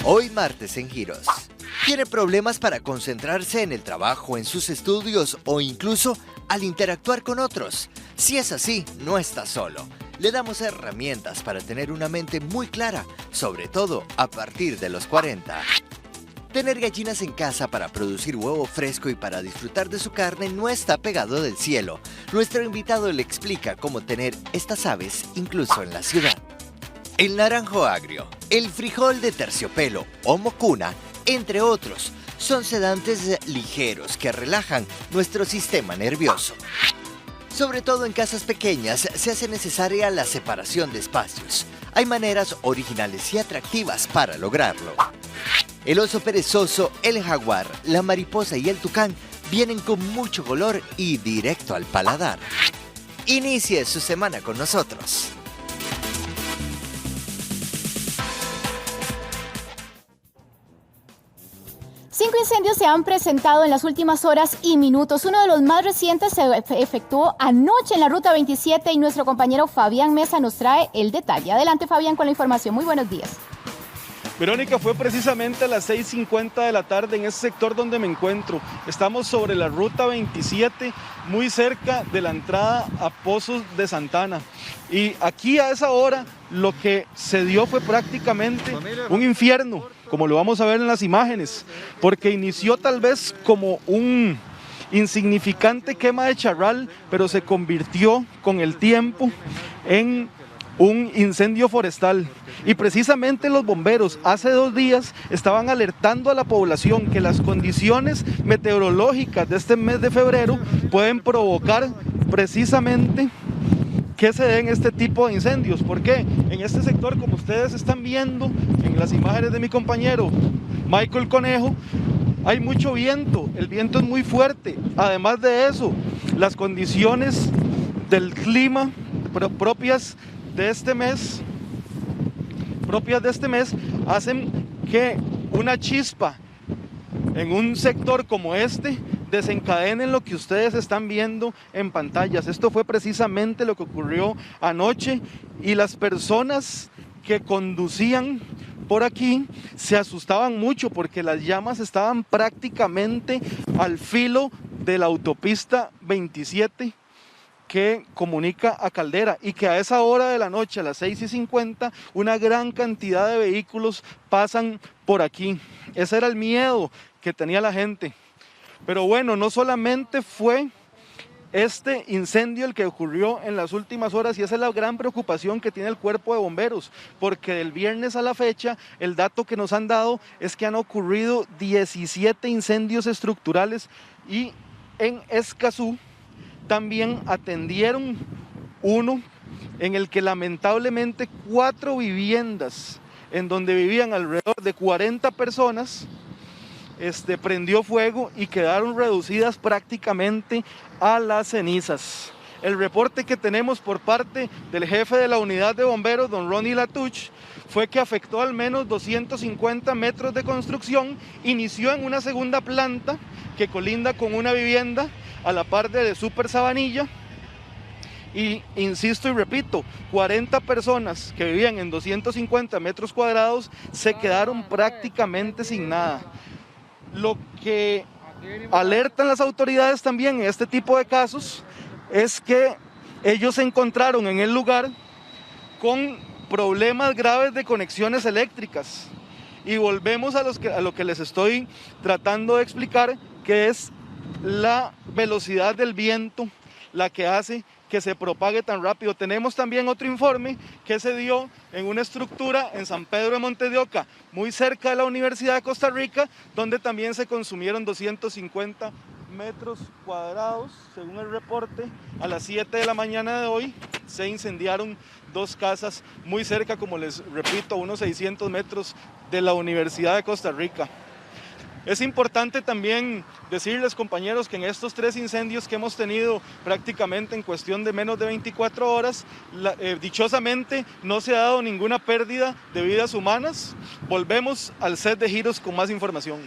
Hoy martes en Giros. ¿Tiene problemas para concentrarse en el trabajo, en sus estudios o incluso al interactuar con otros? Si es así, no está solo. Le damos herramientas para tener una mente muy clara, sobre todo a partir de los 40. Tener gallinas en casa para producir huevo fresco y para disfrutar de su carne no está pegado del cielo. Nuestro invitado le explica cómo tener estas aves incluso en la ciudad. El naranjo agrio, el frijol de terciopelo o mocuna, entre otros, son sedantes ligeros que relajan nuestro sistema nervioso. Sobre todo en casas pequeñas se hace necesaria la separación de espacios. Hay maneras originales y atractivas para lograrlo. El oso perezoso, el jaguar, la mariposa y el tucán vienen con mucho color y directo al paladar. Inicie su semana con nosotros. 5 incendios se han presentado en las últimas horas y minutos. Uno de los más recientes se efectuó anoche en la Ruta 27 y nuestro compañero Fabián Mesa nos trae el detalle. Adelante, Fabián, con la información. Muy buenos días. Verónica, fue precisamente a las 6:50 de la tarde en ese sector donde me encuentro. Estamos sobre la Ruta 27, muy cerca de la entrada a Pozos de Santana. Y aquí a esa hora lo que se dio fue prácticamente un infierno, como lo vamos a ver en las imágenes, porque inició tal vez como un insignificante quema de charral, pero se convirtió con el tiempo en un incendio forestal. Y precisamente los bomberos hace 2 días estaban alertando a la población que las condiciones meteorológicas de este mes de febrero pueden provocar precisamente que se den este tipo de incendios. ¿Por qué? En este sector, como ustedes están viendo en las imágenes de mi compañero Michael Conejo, hay mucho viento, el viento es muy fuerte. Además de eso, las condiciones del clima propias de este mes hacen que una chispa en un sector como este desencadenen lo que ustedes están viendo en pantallas. Esto fue precisamente lo que ocurrió anoche y las personas que conducían por aquí se asustaban mucho porque las llamas estaban prácticamente al filo de la autopista 27 que comunica a Caldera, y que a esa hora de la noche, a las 6:50, una gran cantidad de vehículos pasan por aquí. Ese era el miedo que tenía la gente. Pero bueno, no solamente fue este incendio el que ocurrió en las últimas horas, y esa es la gran preocupación que tiene el cuerpo de bomberos, porque del viernes a la fecha, el dato que nos han dado es que han ocurrido 17 incendios estructurales, y en Escazú también atendieron uno en el que lamentablemente 4 viviendas en donde vivían alrededor de 40 personas prendió fuego y quedaron reducidas prácticamente a las cenizas. El reporte que tenemos por parte del jefe de la unidad de bomberos, don Ronnie Latuch, fue que afectó al menos 250 metros de construcción. Inició en una segunda planta que colinda con una vivienda a la par de Super Sabanilla. Y insisto y repito, 40 personas que vivían en 250 metros cuadrados se quedaron prácticamente sin nada. Lo que alertan las autoridades también en este tipo de casos es que ellos se encontraron en el lugar con problemas graves de conexiones eléctricas. Y volvemos a lo que les estoy tratando de explicar, que es la velocidad del viento la que hace que se propague tan rápido. Tenemos también otro informe que se dio en una estructura en San Pedro de Monte de Oca, muy cerca de la Universidad de Costa Rica, donde también se consumieron 250 metros cuadrados. Según el reporte, a las 7 de la mañana de hoy se incendiaron 2 casas muy cerca, como les repito, a unos 600 metros de la Universidad de Costa Rica. Es importante también decirles, compañeros, que en estos 3 incendios que hemos tenido prácticamente en cuestión de menos de 24 horas, dichosamente no se ha dado ninguna pérdida de vidas humanas. Volvemos al set de Giros con más información.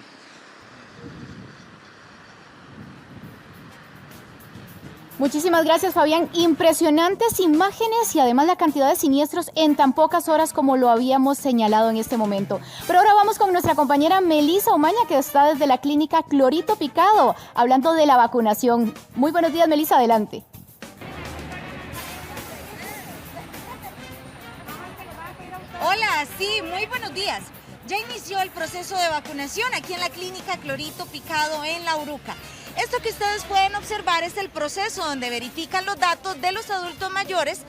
Muchísimas gracias, Fabián. Impresionantes imágenes y además la cantidad de siniestros en tan pocas horas como lo habíamos señalado en este momento. Pero ahora vamos con nuestra compañera Melisa Umaña, que está desde la clínica Clorito Picado, hablando de la vacunación. Muy buenos días, Melisa, adelante. Hola, sí, muy buenos días. Ya inició el proceso de vacunación aquí en la clínica Clorito Picado en La Uruca. Esto que ustedes pueden observar es el proceso donde verifican los datos de los adultos mayores,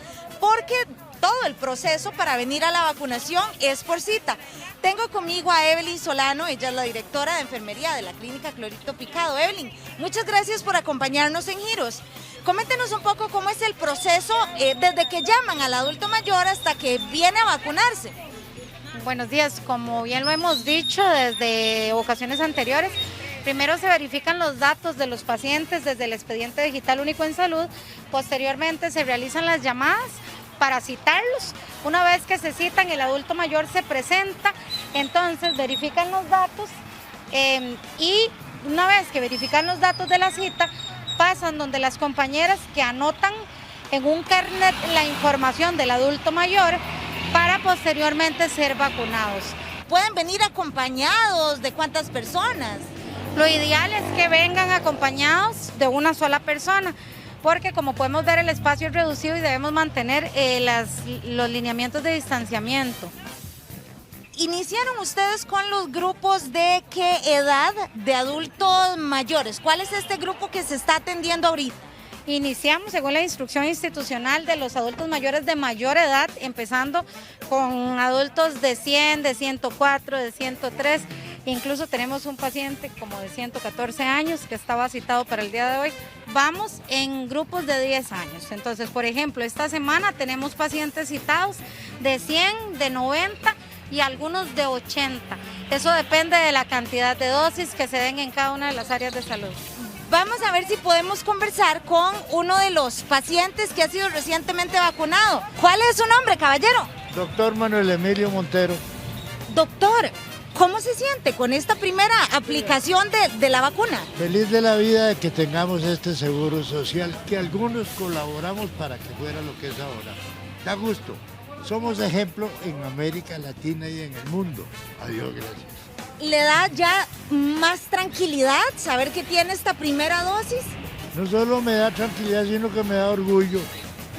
porque todo el proceso para venir a la vacunación es por cita. Tengo conmigo a Evelyn Solano, ella es la directora de enfermería de la clínica Clorito Picado. Evelyn, muchas gracias por acompañarnos en Giros. Coméntenos un poco cómo es el proceso desde que llaman al adulto mayor hasta que viene a vacunarse. Buenos días, como bien lo hemos dicho desde ocasiones anteriores, primero se verifican los datos de los pacientes desde el expediente digital único en salud, posteriormente se realizan las llamadas para citarlos. Una vez que se citan, el adulto mayor se presenta, entonces verifican los datos y una vez que verifican los datos de la cita, pasan donde las compañeras que anotan en un carnet la información del adulto mayor para posteriormente ser vacunados. ¿Pueden venir acompañados de cuántas personas? Lo ideal es que vengan acompañados de una sola persona, porque como podemos ver el espacio es reducido y debemos mantener los lineamientos de distanciamiento. ¿Iniciaron ustedes con los grupos de qué edad de adultos mayores? ¿Cuál es este grupo que se está atendiendo ahorita? Iniciamos según la instrucción institucional de los adultos mayores de mayor edad, empezando con adultos de 100, de 104, de 103, incluso tenemos un paciente como de 114 años que estaba citado para el día de hoy. Vamos en grupos de 10 años, entonces por ejemplo esta semana tenemos pacientes citados de 100, de 90 y algunos de 80. Eso depende de la cantidad de dosis que se den en cada una de las áreas de salud. Vamos a ver si podemos conversar con uno de los pacientes que ha sido recientemente vacunado. ¿Cuál es su nombre, caballero? Doctor Manuel Emilio Montero. Doctor, ¿cómo se siente con esta primera aplicación de la vacuna? Feliz de la vida de que tengamos este seguro social, que algunos colaboramos para que fuera lo que es ahora. Da gusto. Somos ejemplo en América Latina y en el mundo. Adiós, gracias. ¿Le da ya más tranquilidad saber que tiene esta primera dosis? No solo me da tranquilidad, sino que me da orgullo.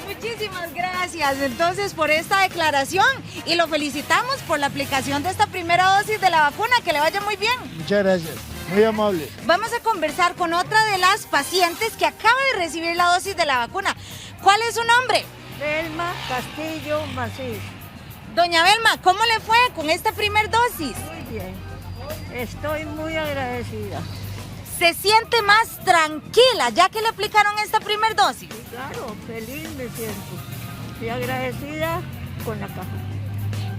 Muchísimas gracias entonces por esta declaración y lo felicitamos por la aplicación de esta primera dosis de la vacuna. Que le vaya muy bien. Muchas gracias, muy amable. Vamos a conversar con otra de las pacientes que acaba de recibir la dosis de la vacuna. ¿Cuál es su nombre? Belma Castillo Macís. Doña Belma, ¿cómo le fue con esta primer dosis? Muy bien, estoy muy agradecida. ¿Se siente más tranquila ya que le aplicaron esta primer dosis? Sí, claro, feliz me siento. Estoy agradecida con la caja.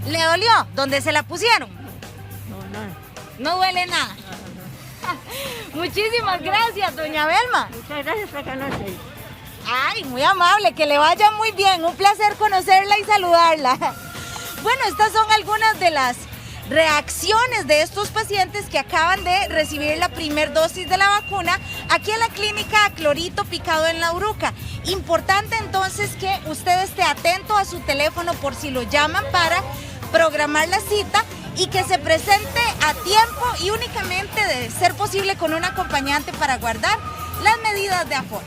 ¿Le dolió donde se la pusieron? No, nada. No duele nada. Muchísimas gracias, doña Belma. Muchas gracias por conocer. Ay, muy amable, que le vaya muy bien. Un placer conocerla y saludarla. Bueno, estas son algunas de las reacciones de estos pacientes que acaban de recibir la primer dosis de la vacuna aquí en la clínica Clorito Picado en La Uruca. Importante entonces que usted esté atento a su teléfono por si lo llaman para programar la cita y que se presente a tiempo y únicamente de ser posible con un acompañante para guardar las medidas de aforo.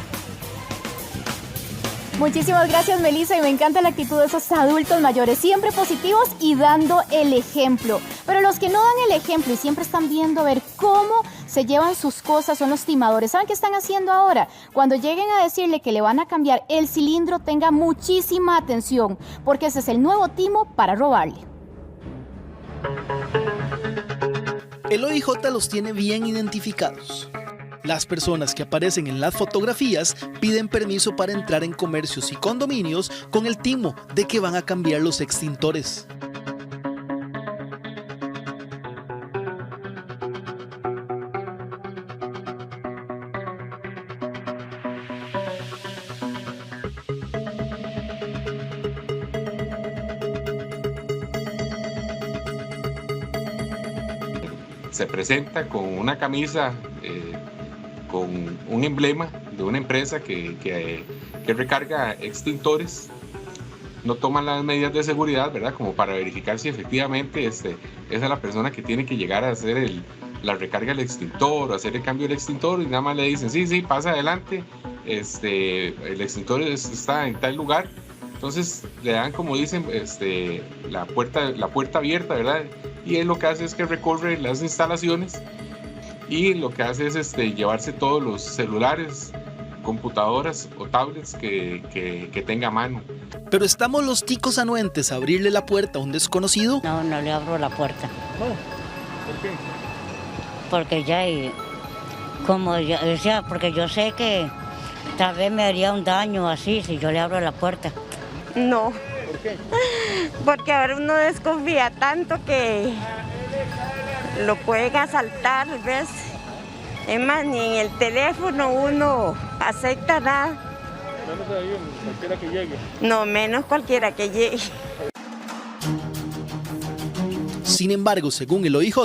Muchísimas gracias, Melisa, y me encanta la actitud de esos adultos mayores, siempre positivos y dando el ejemplo. Pero los que no dan el ejemplo y siempre están viendo a ver cómo se llevan sus cosas son los timadores. ¿Saben qué están haciendo ahora? Cuando lleguen a decirle que le van a cambiar el cilindro, tenga muchísima atención, porque ese es el nuevo timo para robarle. El OIJ los tiene bien identificados. Las personas que aparecen en las fotografías piden permiso para entrar en comercios y condominios con el timo de que van a cambiar los extintores. Se presenta con una camisa con un emblema una empresa que recarga extintores, no toman las medidas de seguridad, ¿verdad? Como para verificar si efectivamente esa es la persona que tiene que llegar a hacer la recarga del extintor o hacer el cambio del extintor, y nada más le dicen, sí, pasa adelante, el extintor está en tal lugar. Entonces le dan, como dicen, la puerta abierta, ¿verdad? Y él lo que hace es que recorre las instalaciones y lo que hace es llevarse todos los celulares, computadoras o tablets que tenga a mano. Pero ¿estamos los ticos anuentes a abrirle la puerta a un desconocido? No le abro la puerta. No, ¿por qué? Porque ya, porque yo sé que tal vez me haría un daño así si yo le abro la puerta. No. ¿Por qué? Porque ahora uno desconfía tanto que lo pueden asaltar, ¿ves? Es más, ni en el teléfono uno acepta nada. Menos ahí, cualquiera que llegue. No, menos cualquiera que llegue. Sin embargo, según el OIJ,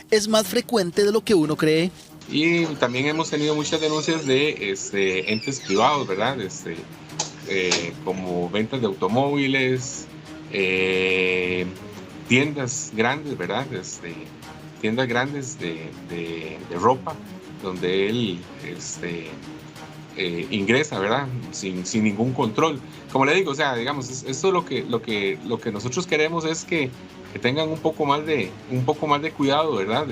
es más frecuente de lo que uno cree. Y también hemos tenido muchas denuncias de entes privados, ¿verdad? Como ventas de automóviles, tiendas grandes, ¿verdad? Tiendas grandes de ropa, donde él ingresa, ¿verdad? Sin ningún control. Como le digo, o sea, digamos, esto lo que nosotros queremos es que tengan un poco más de cuidado, ¿verdad?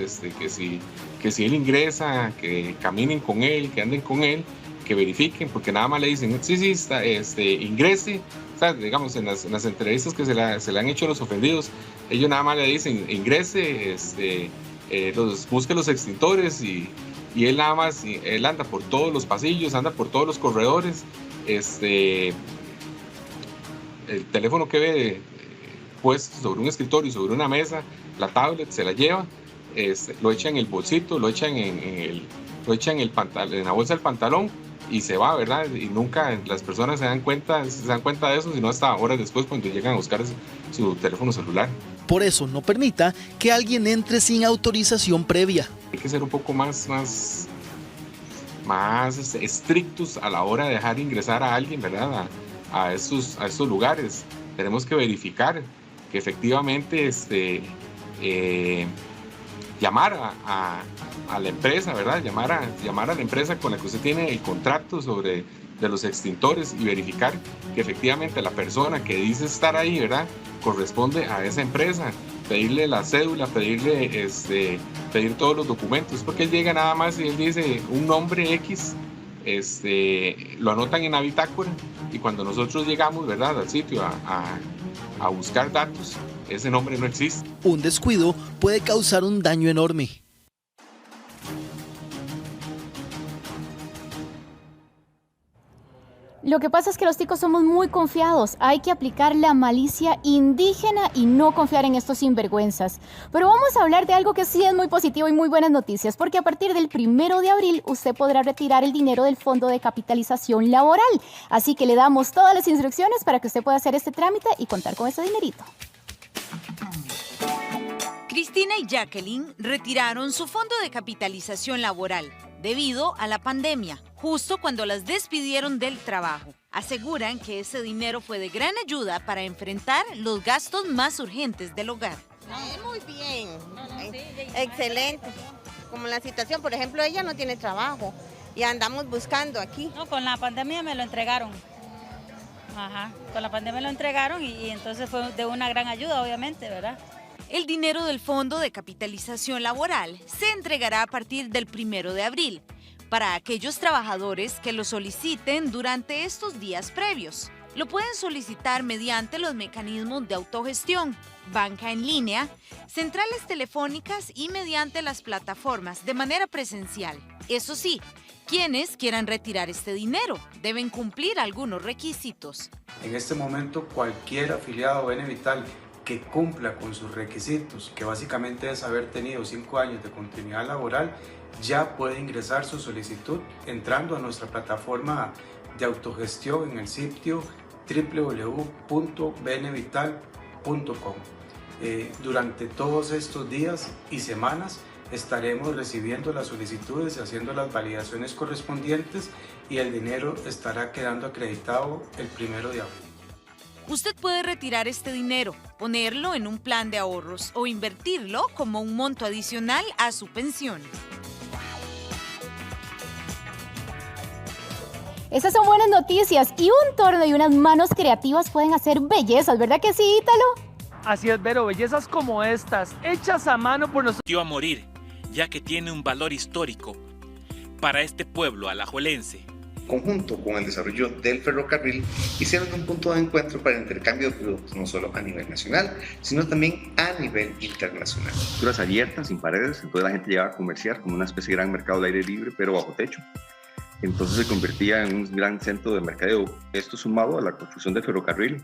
Que si él ingresa, que caminen con él, que anden con él, que verifiquen, porque nada más le dicen, sí, está, ingrese. O sea, digamos, en las entrevistas que se le han hecho a los ofendidos, ellos nada más le dicen, ingrese, busque los extintores y él nada más, él anda por todos los pasillos, anda por todos los corredores, el teléfono que ve puesto sobre un escritorio, sobre una mesa, la tablet, se la lleva, lo echa en el bolsito, lo echa en la bolsa del pantalón y se va, ¿verdad? Y nunca las personas se dan cuenta de eso, sino hasta horas después cuando llegan a buscar su teléfono celular. Por eso no permita que alguien entre sin autorización previa. Hay que ser un poco más estrictos a la hora de dejar ingresar a alguien, ¿verdad? A estos lugares. Tenemos que verificar que efectivamente llamar a la empresa, ¿verdad? Llamar a la empresa con la que usted tiene el contrato de los extintores y verificar que efectivamente la persona que dice estar ahí, ¿verdad? Corresponde a esa empresa, pedirle la cédula, pedir todos los documentos, porque él llega nada más y él dice un nombre X, lo anotan en la bitácora y cuando nosotros llegamos, ¿verdad? Al sitio a buscar datos, ese nombre no existe. Un descuido puede causar un daño enorme. Lo que pasa es que los ticos somos muy confiados. Hay que aplicar la malicia indígena y no confiar en estos sinvergüenzas. Pero vamos a hablar de algo que sí es muy positivo y muy buenas noticias, porque a partir del 1 de abril usted podrá retirar el dinero del Fondo de Capitalización Laboral. Así que le damos todas las instrucciones para que usted pueda hacer este trámite y contar con ese dinerito. Cristina y Jacqueline retiraron su fondo de capitalización laboral debido a la pandemia, justo cuando las despidieron del trabajo. Aseguran que ese dinero fue de gran ayuda para enfrentar los gastos más urgentes del hogar. Muy bien, excelente. Como la situación, por ejemplo, ella no tiene trabajo y andamos buscando aquí. No, con la pandemia me lo entregaron. Con la pandemia lo entregaron y entonces fue de una gran ayuda, obviamente, ¿verdad? El dinero del Fondo de Capitalización Laboral se entregará a partir del 1 de abril para aquellos trabajadores que lo soliciten durante estos días previos. Lo pueden solicitar mediante los mecanismos de autogestión, banca en línea, centrales telefónicas y mediante las plataformas de manera presencial. Eso sí, quienes quieran retirar este dinero deben cumplir algunos requisitos. En este momento, cualquier afiliado Benevital que cumpla con sus requisitos, que básicamente es haber tenido 5 años de continuidad laboral, ya puede ingresar su solicitud entrando a nuestra plataforma de autogestión en el sitio www.benevital.com. Durante todos estos días y semanas estaremos recibiendo las solicitudes y haciendo las validaciones correspondientes y el dinero estará quedando acreditado el 1 de abril. Usted puede retirar este dinero, ponerlo en un plan de ahorros o invertirlo como un monto adicional a su pensión. Esas son buenas noticias y un torno y unas manos creativas pueden hacer bellezas, ¿verdad que sí, Ítalo? Así es, Vero, bellezas como estas, hechas a mano por nosotros. Dio a morir, ya que tiene un valor histórico para este pueblo alajuelense. Conjunto con el desarrollo del ferrocarril, hicieron un punto de encuentro para el intercambio de productos no solo a nivel nacional, sino también a nivel internacional. Estructuras abiertas, sin paredes, entonces la gente llegaba a comerciar como una especie de gran mercado al aire libre, pero bajo techo. Entonces se convertía en un gran centro de mercadeo. Esto sumado a la construcción del ferrocarril,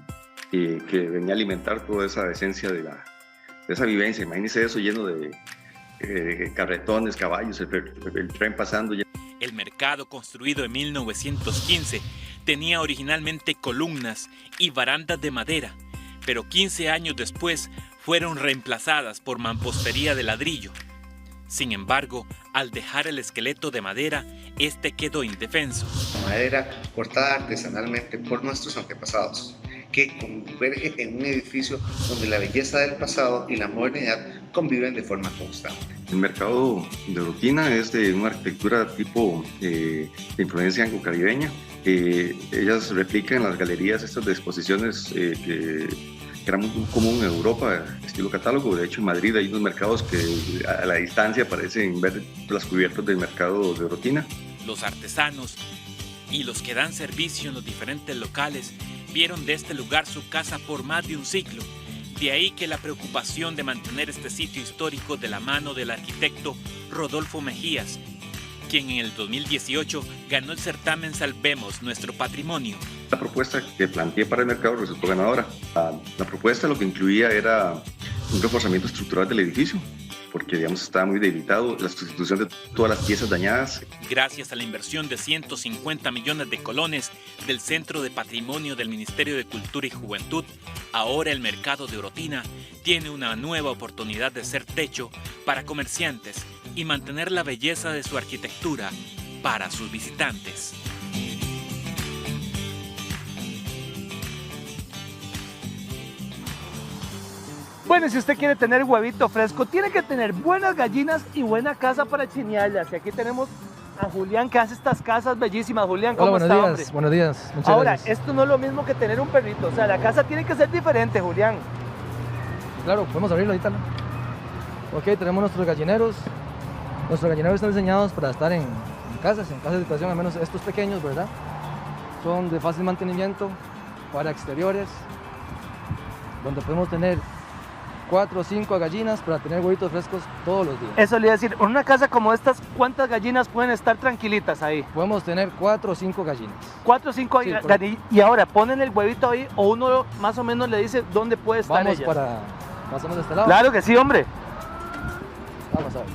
que venía a alimentar toda esa esencia de esa vivencia. Imagínense eso lleno de carretones, caballos, el tren pasando. El mercado, construido en 1915, tenía originalmente columnas y barandas de madera, pero 15 años después fueron reemplazadas por mampostería de ladrillo. Sin embargo, al dejar el esqueleto de madera, este quedó indefenso. Madera cortada artesanalmente por nuestros antepasados, que converge en un edificio donde la belleza del pasado y la modernidad conviven de forma constante. El mercado de Orotina es de una arquitectura tipo de influencia anglo-caribeña. Ellas replican en las galerías estas de exposiciones que era muy común en Europa, estilo catálogo. De hecho, en Madrid hay unos mercados que a la distancia parecen ver las cubiertas del mercado de Orotina. Los artesanos y los que dan servicio en los diferentes locales vieron de este lugar su casa por más de un siglo. De ahí que la preocupación de mantener este sitio histórico de la mano del arquitecto Rodolfo Mejías, quien en el 2018 ganó el certamen Salvemos Nuestro Patrimonio. La propuesta que planteé para el mercado resultó ganadora. La propuesta lo que incluía era un reforzamiento estructural del edificio, porque digamos estaba muy debilitado, la sustitución de todas las piezas dañadas. Gracias a la inversión de 150 millones de colones del Centro de Patrimonio del Ministerio de Cultura y Juventud, ahora el mercado de Orotina tiene una nueva oportunidad de ser techo para comerciantes y mantener la belleza de su arquitectura para sus visitantes. Bueno, si usted quiere tener huevito fresco, tiene que tener buenas gallinas y buena casa para chinearlas. Y aquí tenemos a Julián que hace estas casas bellísimas. Julián, ¿cómo está, hombre? Buenos días, muchas Ahora, gracias. esto no es lo mismo que tener un perrito. O sea, la casa tiene que ser diferente, Julián. Claro, podemos abrirlo ahorita, ¿no? Ok, tenemos nuestros gallineros. Nuestros gallineros están diseñados para estar en casas de habitación, al menos estos pequeños, ¿verdad? Son de fácil mantenimiento, para exteriores, donde podemos tener 4 o 5 gallinas para tener huevitos frescos todos los días. Eso le iba a decir, en una casa como estas, ¿cuántas gallinas pueden estar tranquilitas ahí? Podemos tener 4 o 5 gallinas. 4 o 5 sí, gallinas. Y ahora, ponen el huevito ahí o uno más o menos le dice dónde puede estar ella. Pasamos de este lado. Claro que sí, hombre. Vamos a ver.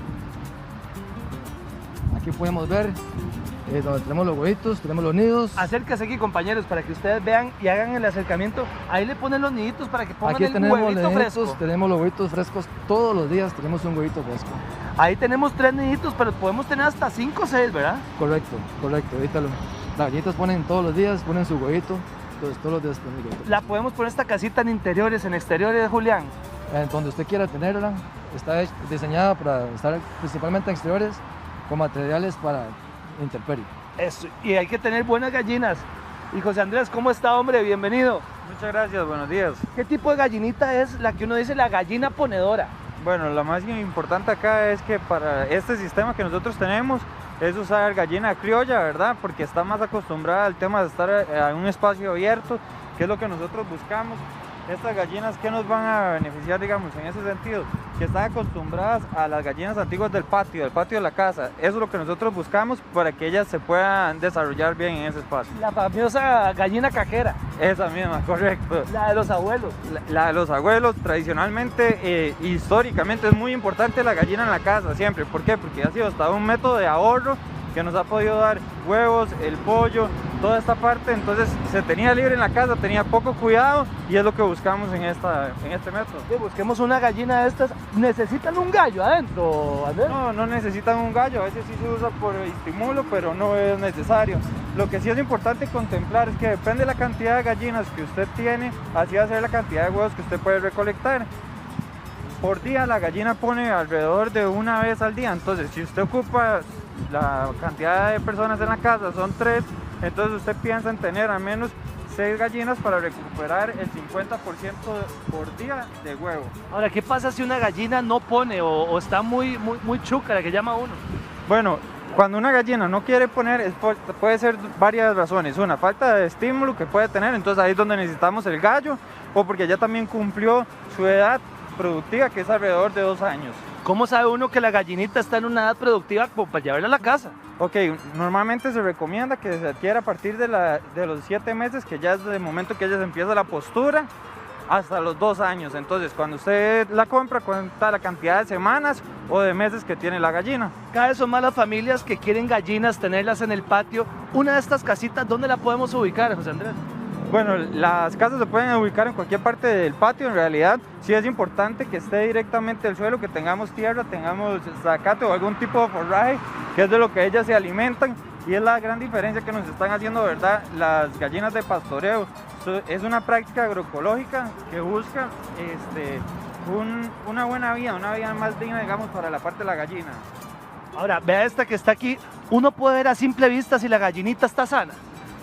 Aquí podemos ver donde tenemos los huevitos, tenemos los nidos. Acérquese aquí, compañeros, para que ustedes vean y hagan el acercamiento. Ahí le ponen los niditos para que pongan aquí el tenemos huevito fresco. Tenemos los huevitos frescos todos los días, tenemos un huevito fresco. Ahí tenemos 3 niditos, pero podemos tener hasta 5 o 6, ¿verdad? Correcto, ahorita las gallinas ponen todos los días, ponen su huevito, entonces todos los días ponen huevito. ¿La podemos poner esta casita en interiores, en exteriores, Julián? Donde usted quiera tenerla, está diseñada para estar principalmente en exteriores, con materiales para intemperie. Eso, y hay que tener buenas gallinas. Y José Andrés, ¿cómo está, hombre? Bienvenido. Muchas gracias, buenos días. ¿Qué tipo de gallinita es la que uno dice la gallina ponedora? Bueno, lo más importante acá es que para este sistema que nosotros tenemos es usar gallina criolla, ¿verdad? Porque está más acostumbrada al tema de estar en un espacio abierto, que es lo que nosotros buscamos. Estas gallinas, ¿qué nos van a beneficiar, digamos, en ese sentido? Que están acostumbradas a las gallinas antiguas del patio de la casa. Eso es lo que nosotros buscamos para que ellas se puedan desarrollar bien en ese espacio. La famosa gallina cajera. Esa misma, correcto. La de los abuelos. La de los abuelos, tradicionalmente, históricamente, es muy importante la gallina en la casa, siempre. ¿Por qué? Porque ha sido hasta un método de ahorro que nos ha podido dar huevos, el pollo, toda esta parte. Entonces se tenía libre en la casa, tenía poco cuidado y es lo que buscamos en este método. Sí, busquemos una gallina de estas. ¿Necesitan un gallo adentro, Andrés? No, no necesitan un gallo, a veces sí se usa por estimulo, pero no es necesario. Lo que sí es importante contemplar es que depende de la cantidad de gallinas que usted tiene, así va a ser la cantidad de huevos que usted puede recolectar. Por día la gallina pone alrededor de una vez al día, entonces si usted ocupa la cantidad de personas en la casa, son 3, entonces usted piensa en tener al menos 6 gallinas para recuperar el 50% por día de huevo. Ahora, ¿qué pasa si una gallina no pone o está muy chúcara, que llama uno? Bueno, cuando una gallina no quiere poner, puede ser varias razones. Una, falta de estímulo que puede tener, entonces ahí es donde necesitamos el gallo, o porque ya también cumplió su edad productiva, que es alrededor de 2 años. ¿Cómo sabe uno que la gallinita está en una edad productiva como para llevarla a la casa? Ok, normalmente se recomienda que se adquiera a partir de los 7 meses, que ya es el momento que ella se empieza la postura, hasta los 2 años. Entonces, cuando usted la compra, cuenta la cantidad de semanas o de meses que tiene la gallina. Cada vez son más las familias que quieren gallinas, tenerlas en el patio. Una de estas casitas, ¿dónde la podemos ubicar, José Andrés? Bueno, las casas se pueden ubicar en cualquier parte del patio. En realidad, sí es importante que esté directamente el suelo, que tengamos tierra, tengamos zacate o algún tipo de forraje, que es de lo que ellas se alimentan. Y es la gran diferencia que nos están haciendo, ¿verdad?, las gallinas de pastoreo. Es una práctica agroecológica que busca una buena vida, una vida más digna, digamos, para la parte de la gallina. Ahora, vea esta que está aquí. Uno puede ver a simple vista si la gallinita está sana.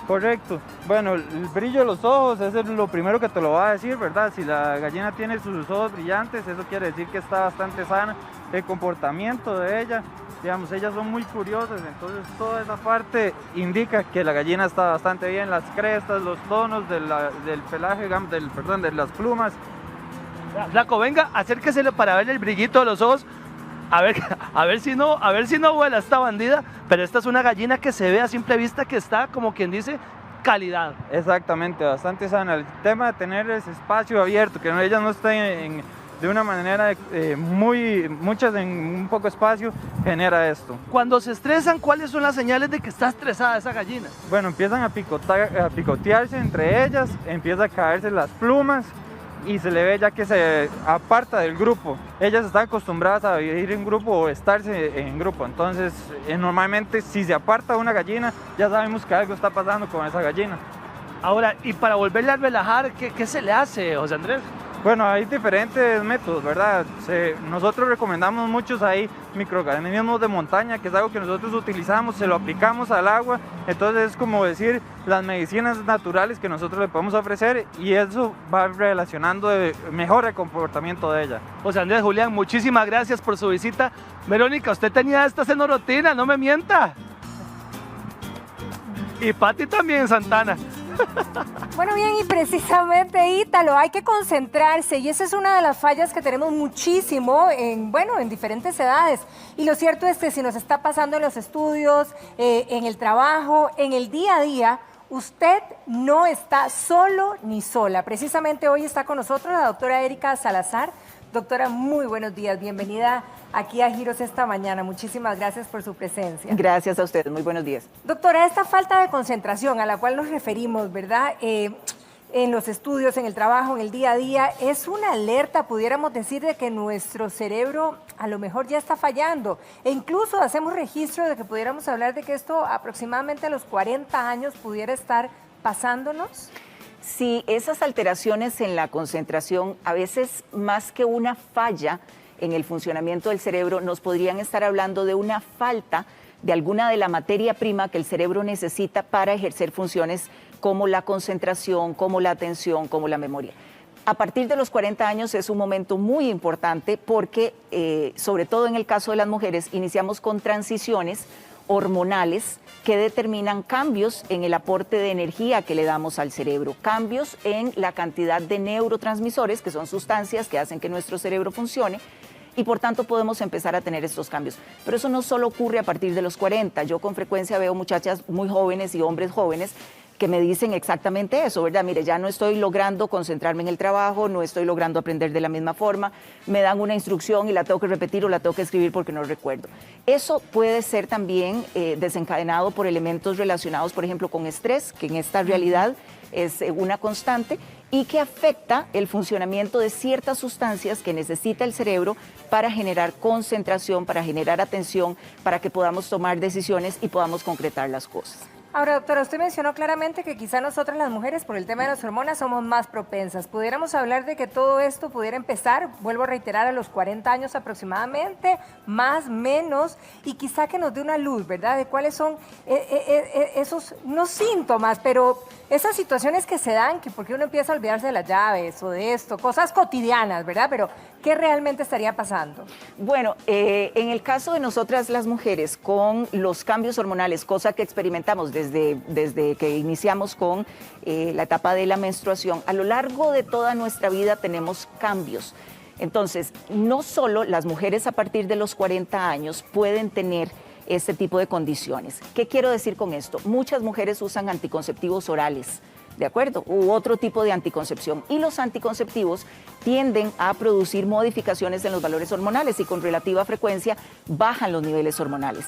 Correcto. Bueno, el brillo de los ojos es lo primero que te lo va a decir, ¿verdad? Si la gallina tiene sus ojos brillantes, eso quiere decir que está bastante sana. El comportamiento de ella, digamos, ellas son muy curiosas, entonces toda esa parte indica que la gallina está bastante bien. Las crestas, los tonos del pelaje, digamos, de las plumas. Flaco, venga, acérquesele para ver el brillito de los ojos. A ver si no vuela esta bandida, pero esta es una gallina que se ve a simple vista que está, como quien dice, calidad. Exactamente, bastante sana. El tema de tener ese espacio abierto, que ellas no estén de una manera muchas en un poco espacio, genera esto. Cuando se estresan, ¿cuáles son las señales de que está estresada esa gallina? Bueno, empiezan a picotearse entre ellas, empieza a caerse las plumas, y se le ve ya que se aparta del grupo. Ellas están acostumbradas a vivir en grupo o estarse en grupo, entonces normalmente si se aparta una gallina ya sabemos que algo está pasando con esa gallina. Ahora, y para volverla a relajar, ¿qué se le hace, José Andrés? Bueno, hay diferentes métodos, ¿verdad? Nosotros recomendamos muchos ahí microorganismos de montaña, que es algo que nosotros utilizamos, se lo aplicamos al agua, entonces es como decir las medicinas naturales que nosotros le podemos ofrecer y eso va relacionando mejor el comportamiento de ella. José Andrés, Julián, muchísimas gracias por su visita. Verónica, usted tenía esta senorotina, no me mienta. Y Pati también, Santana. Bueno, bien, y precisamente, Ítalo, hay que concentrarse y esa es una de las fallas que tenemos muchísimo en diferentes edades. Y lo cierto es que si nos está pasando en los estudios, en el trabajo, en el día a día, usted no está solo ni sola. Precisamente hoy está con nosotros la doctora Erika Salazar. Doctora, muy buenos días, bienvenida aquí a Giros esta mañana. Muchísimas gracias por su presencia. Gracias a ustedes, muy buenos días. Doctora, esta falta de concentración a la cual nos referimos, ¿verdad? En los estudios, en el trabajo, en el día a día, es una alerta, pudiéramos decir, de que nuestro cerebro a lo mejor ya está fallando. E incluso hacemos registro de que pudiéramos hablar de que esto aproximadamente a los 40 años pudiera estar pasándonos. Sí, esas alteraciones en la concentración, a veces más que una falla en el funcionamiento del cerebro, nos podrían estar hablando de una falta de alguna de la materia prima que el cerebro necesita para ejercer funciones como la concentración, como la atención, como la memoria. A partir de los 40 años es un momento muy importante porque, sobre todo en el caso de las mujeres, iniciamos con transiciones hormonales que determinan cambios en el aporte de energía que le damos al cerebro, cambios en la cantidad de neurotransmisores, que son sustancias que hacen que nuestro cerebro funcione, y por tanto podemos empezar a tener estos cambios. Pero eso no solo ocurre a partir de los 40, yo con frecuencia veo muchachas muy jóvenes y hombres jóvenes que me dicen exactamente eso, ¿verdad? Mire, ya no estoy logrando concentrarme en el trabajo, no estoy logrando aprender de la misma forma, me dan una instrucción y la tengo que repetir o la tengo que escribir porque no recuerdo. Eso puede ser también desencadenado por elementos relacionados, por ejemplo, con estrés, que en esta realidad es una constante, y que afecta el funcionamiento de ciertas sustancias que necesita el cerebro para generar concentración, para generar atención, para que podamos tomar decisiones y podamos concretar las cosas. Ahora, doctora, usted mencionó claramente que quizá nosotras las mujeres, por el tema de las hormonas, somos más propensas. ¿Pudiéramos hablar de que todo esto pudiera empezar, vuelvo a reiterar, a los 40 años aproximadamente, más, menos, y quizá que nos dé una luz, ¿verdad?, de cuáles son esos, no síntomas, pero esas situaciones que se dan, que porque uno empieza a olvidarse de las llaves o de esto, cosas cotidianas, ¿verdad?, pero ¿qué realmente estaría pasando? Bueno, en el caso de nosotras las mujeres, con los cambios hormonales, cosa que experimentamos desde que iniciamos con la etapa de la menstruación, a lo largo de toda nuestra vida tenemos cambios. Entonces, no solo las mujeres a partir de los 40 años pueden tener este tipo de condiciones. ¿Qué quiero decir con esto? Muchas mujeres usan anticonceptivos orales, ¿de acuerdo? U otro tipo de anticoncepción. Y los anticonceptivos tienden a producir modificaciones en los valores hormonales y con relativa frecuencia bajan los niveles hormonales.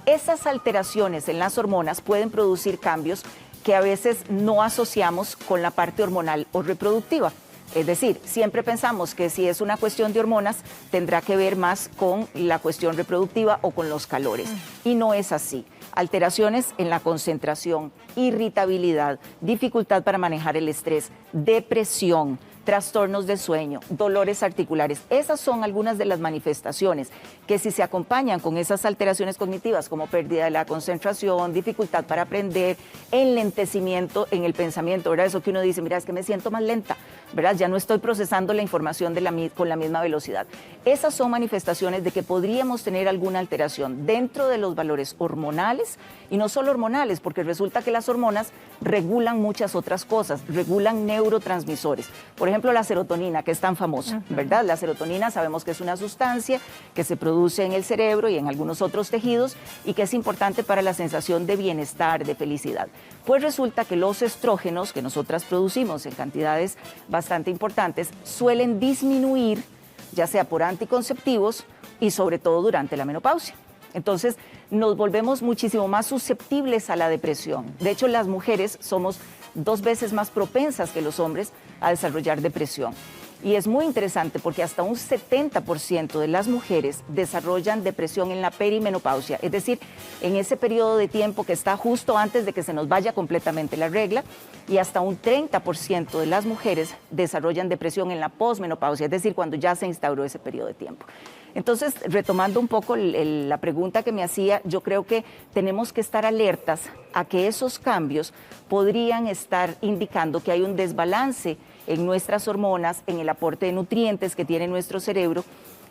Esas alteraciones en las hormonas pueden producir cambios que a veces no asociamos con la parte hormonal o reproductiva. Es decir, siempre pensamos que si es una cuestión de hormonas, tendrá que ver más con la cuestión reproductiva o con los calores. Y no es así. Alteraciones en la concentración, irritabilidad, dificultad para manejar el estrés, depresión, trastornos de sueño, dolores articulares. Esas son algunas de las manifestaciones que si se acompañan con esas alteraciones cognitivas como pérdida de la concentración, dificultad para aprender, enlentecimiento en el pensamiento, ¿verdad? Eso que uno dice, mira, es que me siento más lenta, ¿verdad? Ya no estoy procesando la información con la misma velocidad. Esas son manifestaciones de que podríamos tener alguna alteración dentro de los valores hormonales y no solo hormonales, porque resulta que las hormonas regulan muchas otras cosas, regulan neurotransmisores. Por ejemplo, la serotonina, que es tan famosa, ¿verdad? La serotonina sabemos que es una sustancia que se produce en el cerebro y en algunos otros tejidos y que es importante para la sensación de bienestar, de felicidad. Pues resulta que los estrógenos que nosotras producimos en cantidades bastante importantes suelen disminuir, ya sea por anticonceptivos y sobre todo durante la menopausia. Entonces, nos volvemos muchísimo más susceptibles a la depresión. De hecho, las mujeres somos 2 veces más propensas que los hombres a desarrollar depresión. Y es muy interesante porque hasta un 70% de las mujeres desarrollan depresión en la perimenopausia, es decir, en ese periodo de tiempo que está justo antes de que se nos vaya completamente la regla, y hasta un 30% de las mujeres desarrollan depresión en la posmenopausia, es decir, cuando ya se instauró ese periodo de tiempo. Entonces, retomando un poco la pregunta que me hacía, yo creo que tenemos que estar alertas a que esos cambios podrían estar indicando que hay un desbalance en nuestras hormonas, en el aporte de nutrientes que tiene nuestro cerebro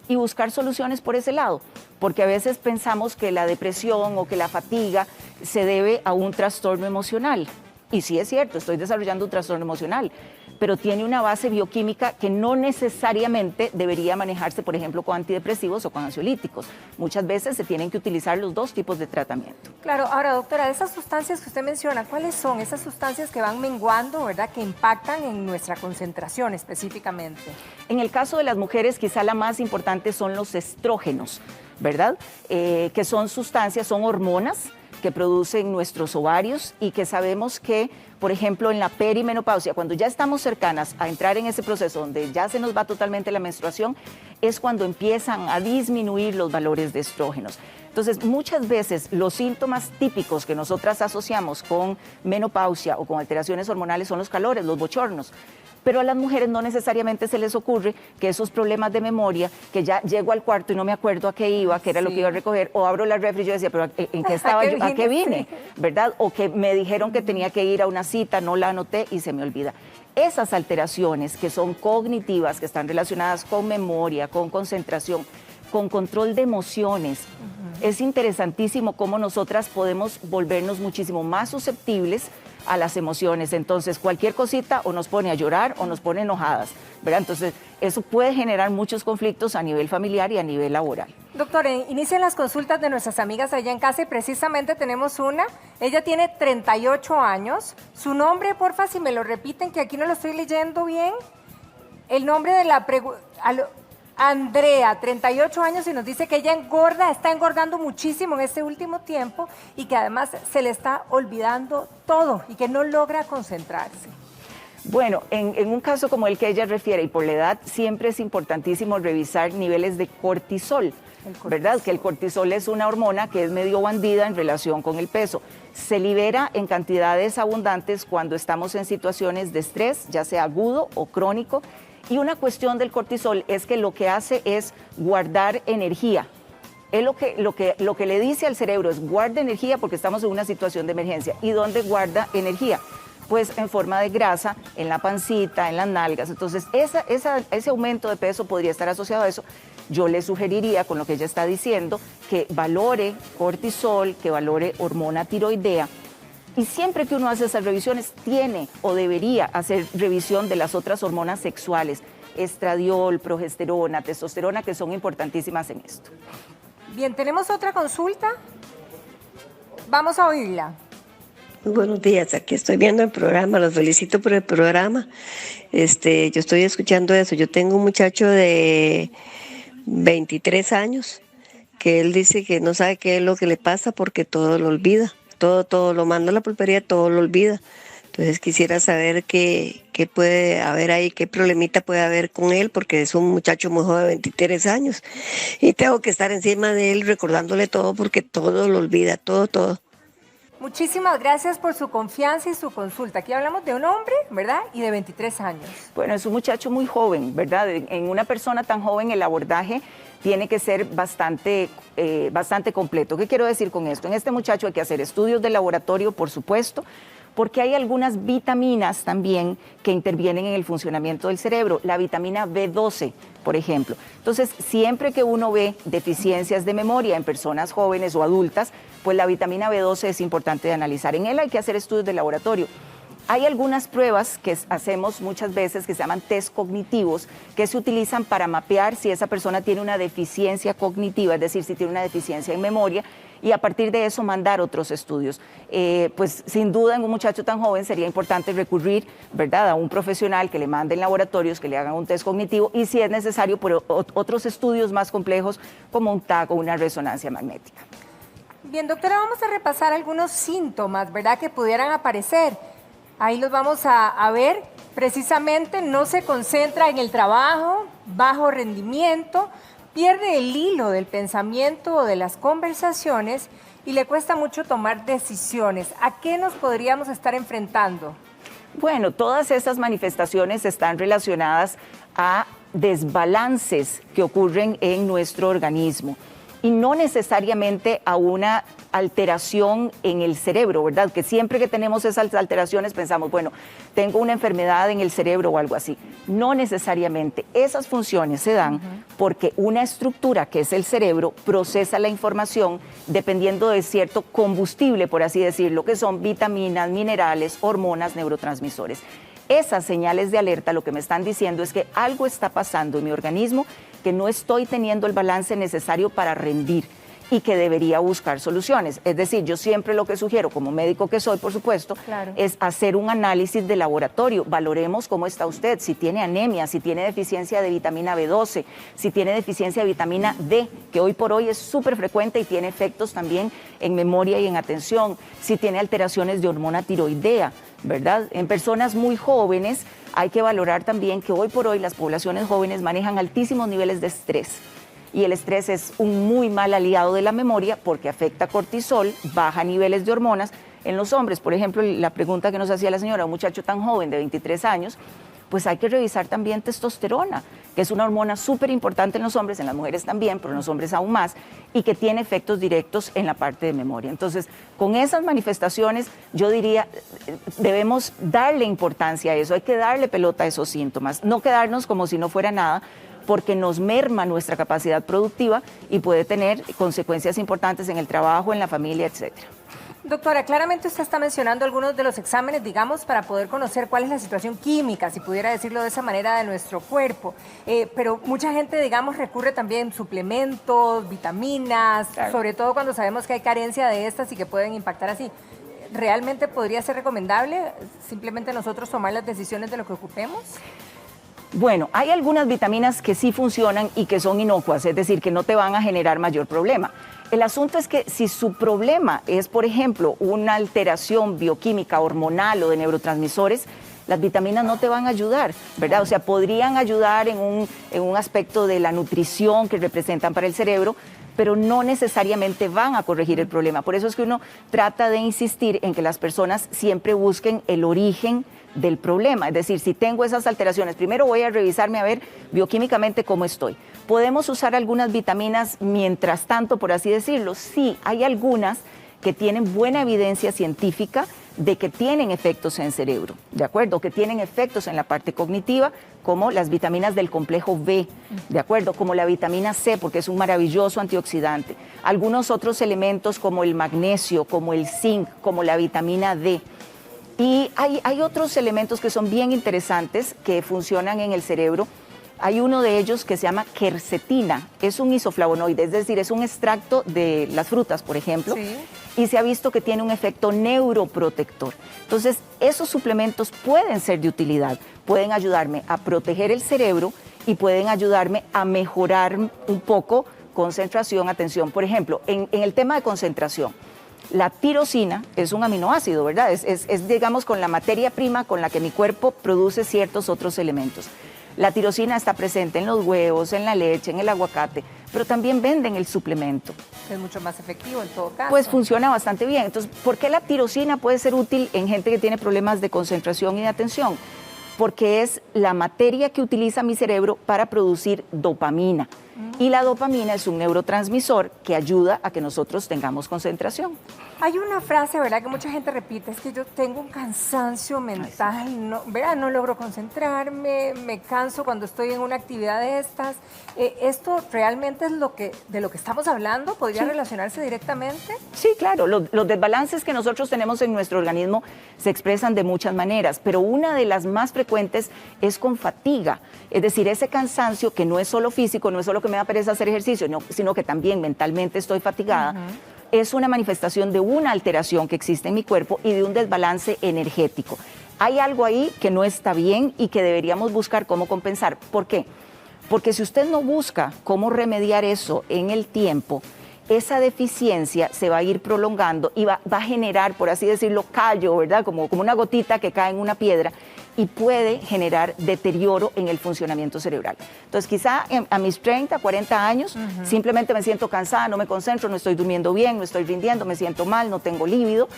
y buscar soluciones por ese lado, porque a veces pensamos que la depresión o que la fatiga se debe a un trastorno emocional. Y sí es cierto, estoy desarrollando un trastorno emocional, pero tiene una base bioquímica que no necesariamente debería manejarse, por ejemplo, con antidepresivos o con ansiolíticos. Muchas veces se tienen que utilizar los 2 tipos de tratamiento. Claro, ahora doctora, esas sustancias que usted menciona, ¿cuáles son esas sustancias que van menguando, verdad, que impactan en nuestra concentración específicamente? En el caso de las mujeres, quizá la más importante son los estrógenos, ¿verdad? Que son sustancias, son hormonas que producen nuestros ovarios y que sabemos que, por ejemplo, en la perimenopausia, cuando ya estamos cercanas a entrar en ese proceso donde ya se nos va totalmente la menstruación, es cuando empiezan a disminuir los valores de estrógenos. Entonces, muchas veces los síntomas típicos que nosotras asociamos con menopausia o con alteraciones hormonales son los calores, los bochornos. Pero a las mujeres no necesariamente se les ocurre que esos problemas de memoria, que ya llego al cuarto y no me acuerdo a qué iba, qué era lo que iba a recoger, o abro la refri y yo decía, pero ¿en qué estaba yo? ¿A qué vine? ¿Verdad? O que me dijeron que tenía que ir a una cita, no la anoté y se me olvida. Esas alteraciones que son cognitivas, que están relacionadas con memoria, con concentración, con control de emociones, es interesantísimo cómo nosotras podemos volvernos muchísimo más susceptibles a las emociones. Entonces, cualquier cosita o nos pone a llorar o nos pone enojadas, ¿verdad? Entonces, eso puede generar muchos conflictos a nivel familiar y a nivel laboral. Doctor, inician las consultas de nuestras amigas allá en casa y precisamente tenemos una. Ella tiene 38 años. Su nombre, porfa, si me lo repiten, que aquí no lo estoy leyendo bien. El nombre de la Andrea, 38 años, y nos dice que ella está engordando muchísimo en este último tiempo y que además se le está olvidando todo y que no logra concentrarse. Bueno, en un caso como el que ella refiere y por la edad, siempre es importantísimo revisar niveles de cortisol, ¿verdad? Que el cortisol es una hormona que es medio bandida en relación con el peso. Se libera en cantidades abundantes cuando estamos en situaciones de estrés, ya sea agudo o crónico. Y una cuestión del cortisol es que lo que hace es guardar energía. Es lo que le dice al cerebro es guarda energía porque estamos en una situación de emergencia. ¿Y dónde guarda energía? Pues en forma de grasa, en la pancita, en las nalgas. Entonces, ese aumento de peso podría estar asociado a eso. Yo le sugeriría, con lo que ella está diciendo, que valore cortisol, que valore hormona tiroidea. Y siempre que uno hace esas revisiones, tiene o debería hacer revisión de las otras hormonas sexuales, estradiol, progesterona, testosterona, que son importantísimas en esto. Bien, ¿tenemos otra consulta? Vamos a oírla. Muy buenos días, aquí estoy viendo el programa, los felicito por el programa. Yo estoy escuchando eso. Yo tengo un muchacho de 23 años que él dice que no sabe qué es lo que le pasa porque todo lo olvida. Todo lo manda a la pulpería, todo lo olvida. Entonces quisiera saber qué puede haber ahí, qué problemita puede haber con él, porque es un muchacho muy joven de 23 años. Y tengo que estar encima de él recordándole todo porque todo lo olvida, todo. Muchísimas gracias por su confianza y su consulta. Aquí hablamos de un hombre, ¿verdad? Y de 23 años. Bueno, es un muchacho muy joven, ¿verdad? En una persona tan joven el abordaje tiene que ser bastante completo. ¿Qué quiero decir con esto? En este muchacho hay que hacer estudios de laboratorio, por supuesto, porque hay algunas vitaminas también que intervienen en el funcionamiento del cerebro. La vitamina B12, por ejemplo. Entonces, siempre que uno ve deficiencias de memoria en personas jóvenes o adultas, pues la vitamina B12 es importante de analizar. En él hay que hacer estudios de laboratorio. Hay algunas pruebas que hacemos muchas veces que se llaman test cognitivos, que se utilizan para mapear si esa persona tiene una deficiencia cognitiva, es decir, si tiene una deficiencia en memoria, y a partir de eso mandar otros estudios. Pues sin duda en un muchacho tan joven sería importante recurrir, ¿verdad?, a un profesional que le mande en laboratorios, que le hagan un test cognitivo, y si es necesario, por otros estudios más complejos como un TAC o una resonancia magnética. Bien, doctora, vamos a repasar algunos síntomas, ¿verdad?, que pudieran aparecer. Ahí los vamos a ver. Precisamente no se concentra en el trabajo, bajo rendimiento, pierde el hilo del pensamiento o de las conversaciones y le cuesta mucho tomar decisiones. ¿A qué nos podríamos estar enfrentando? Bueno, todas estas manifestaciones están relacionadas a desbalances que ocurren en nuestro organismo y no necesariamente a una alteración en el cerebro, ¿verdad? Que siempre que tenemos esas alteraciones pensamos, bueno, tengo una enfermedad en el cerebro o algo así. No necesariamente. Esas funciones se dan porque una estructura que es el cerebro procesa la información dependiendo de cierto combustible, por así decirlo, que son vitaminas, minerales, hormonas, neurotransmisores. Esas señales de alerta lo que me están diciendo es que algo está pasando en mi organismo, que no estoy teniendo el balance necesario para rendir y que debería buscar soluciones. Es decir, yo siempre lo que sugiero, como médico que soy, por supuesto, es hacer un análisis de laboratorio. Valoremos cómo está usted, si tiene anemia, si tiene deficiencia de vitamina B12, si tiene deficiencia de vitamina D, que hoy por hoy es súper frecuente y tiene efectos también en memoria y en atención, si tiene alteraciones de hormona tiroidea, ¿verdad? En personas muy jóvenes hay que valorar también que hoy por hoy las poblaciones jóvenes manejan altísimos niveles de estrés. Y el estrés es un muy mal aliado de la memoria porque afecta cortisol, baja niveles de hormonas. En los hombres, por ejemplo, la pregunta que nos hacía la señora, un muchacho tan joven de 23 años, pues hay que revisar también testosterona, que es una hormona súper importante en los hombres, en las mujeres también, pero en los hombres aún más, y que tiene efectos directos en la parte de memoria. Entonces, con esas manifestaciones, yo diría, debemos darle importancia a eso, hay que darle pelota a esos síntomas, no quedarnos como si no fuera nada, porque nos merma nuestra capacidad productiva y puede tener consecuencias importantes en el trabajo, en la familia, etcétera. Doctora, claramente usted está mencionando algunos de los exámenes, digamos, para poder conocer cuál es la situación química, si pudiera decirlo de esa manera, de nuestro cuerpo. Pero mucha gente, digamos, recurre también a suplementos, vitaminas, sobre todo cuando sabemos que hay carencia de estas y que pueden impactar así. ¿Realmente podría ser recomendable simplemente nosotros tomar las decisiones de lo que ocupemos? Bueno, hay algunas vitaminas que sí funcionan y que son inocuas, es decir, que no te van a generar mayor problema. El asunto es que si su problema es, por ejemplo, una alteración bioquímica, hormonal o de neurotransmisores, las vitaminas no te van a ayudar, ¿verdad? O sea, podrían ayudar en un aspecto de la nutrición que representan para el cerebro, pero no necesariamente van a corregir el problema. Por eso es que uno trata de insistir en que las personas siempre busquen el origen del problema. Es decir, si tengo esas alteraciones, primero voy a revisarme a ver bioquímicamente cómo estoy. ¿Podemos usar algunas vitaminas mientras tanto, por así decirlo? Sí, hay algunas que tienen buena evidencia científica de que tienen efectos en el cerebro, ¿de acuerdo? Que tienen efectos en la parte cognitiva, como las vitaminas del complejo B, ¿de acuerdo? Como la vitamina C, porque es un maravilloso antioxidante. Algunos otros elementos como el magnesio, como el zinc, como la vitamina D. Y hay otros elementos que son bien interesantes que funcionan en el cerebro. Hay uno de ellos que se llama quercetina, es un isoflavonoide, es decir, es un extracto de las frutas, por ejemplo, y se ha visto que tiene un efecto neuroprotector. Entonces, esos suplementos pueden ser de utilidad, pueden ayudarme a proteger el cerebro y pueden ayudarme a mejorar un poco concentración, atención. Por ejemplo, en el tema de concentración, la tirosina es un aminoácido, ¿verdad? Es, digamos, con la materia prima con la que mi cuerpo produce ciertos otros elementos. La tirosina está presente en los huevos, en la leche, en el aguacate, pero también venden el suplemento. Es mucho más efectivo en todo caso. Pues funciona bastante bien. Entonces, ¿por qué la tirosina puede ser útil en gente que tiene problemas de concentración y de atención? Porque es la materia que utiliza mi cerebro para producir dopamina. Y la dopamina es un neurotransmisor que ayuda a que nosotros tengamos concentración. Hay una frase, ¿verdad?, que mucha gente repite, es que yo tengo un cansancio mental, no, ¿verdad? No logro concentrarme, me canso cuando estoy en una actividad de estas. ¿Esto realmente es de lo que estamos hablando? ¿Podría relacionarse directamente? Sí, claro. Los desbalances que nosotros tenemos en nuestro organismo se expresan de muchas maneras, pero una de las más frecuentes es con fatiga. Es decir, ese cansancio que no es solo físico, no es solo que me da pereza hacer ejercicio, sino que también mentalmente estoy fatigada. Es una manifestación de una alteración que existe en mi cuerpo y de un desbalance energético. Hay algo ahí que no está bien y que deberíamos buscar cómo compensar. ¿Por qué? Porque si usted no busca cómo remediar eso en el tiempo, esa deficiencia se va a ir prolongando y va a generar, por así decirlo, callo, ¿verdad? Como una gotita que cae en una piedra y puede generar deterioro en el funcionamiento cerebral. Entonces, quizá a mis 30, 40 años, simplemente me siento cansada, no me concentro, no estoy durmiendo bien, no estoy rindiendo, me siento mal, no tengo líbido,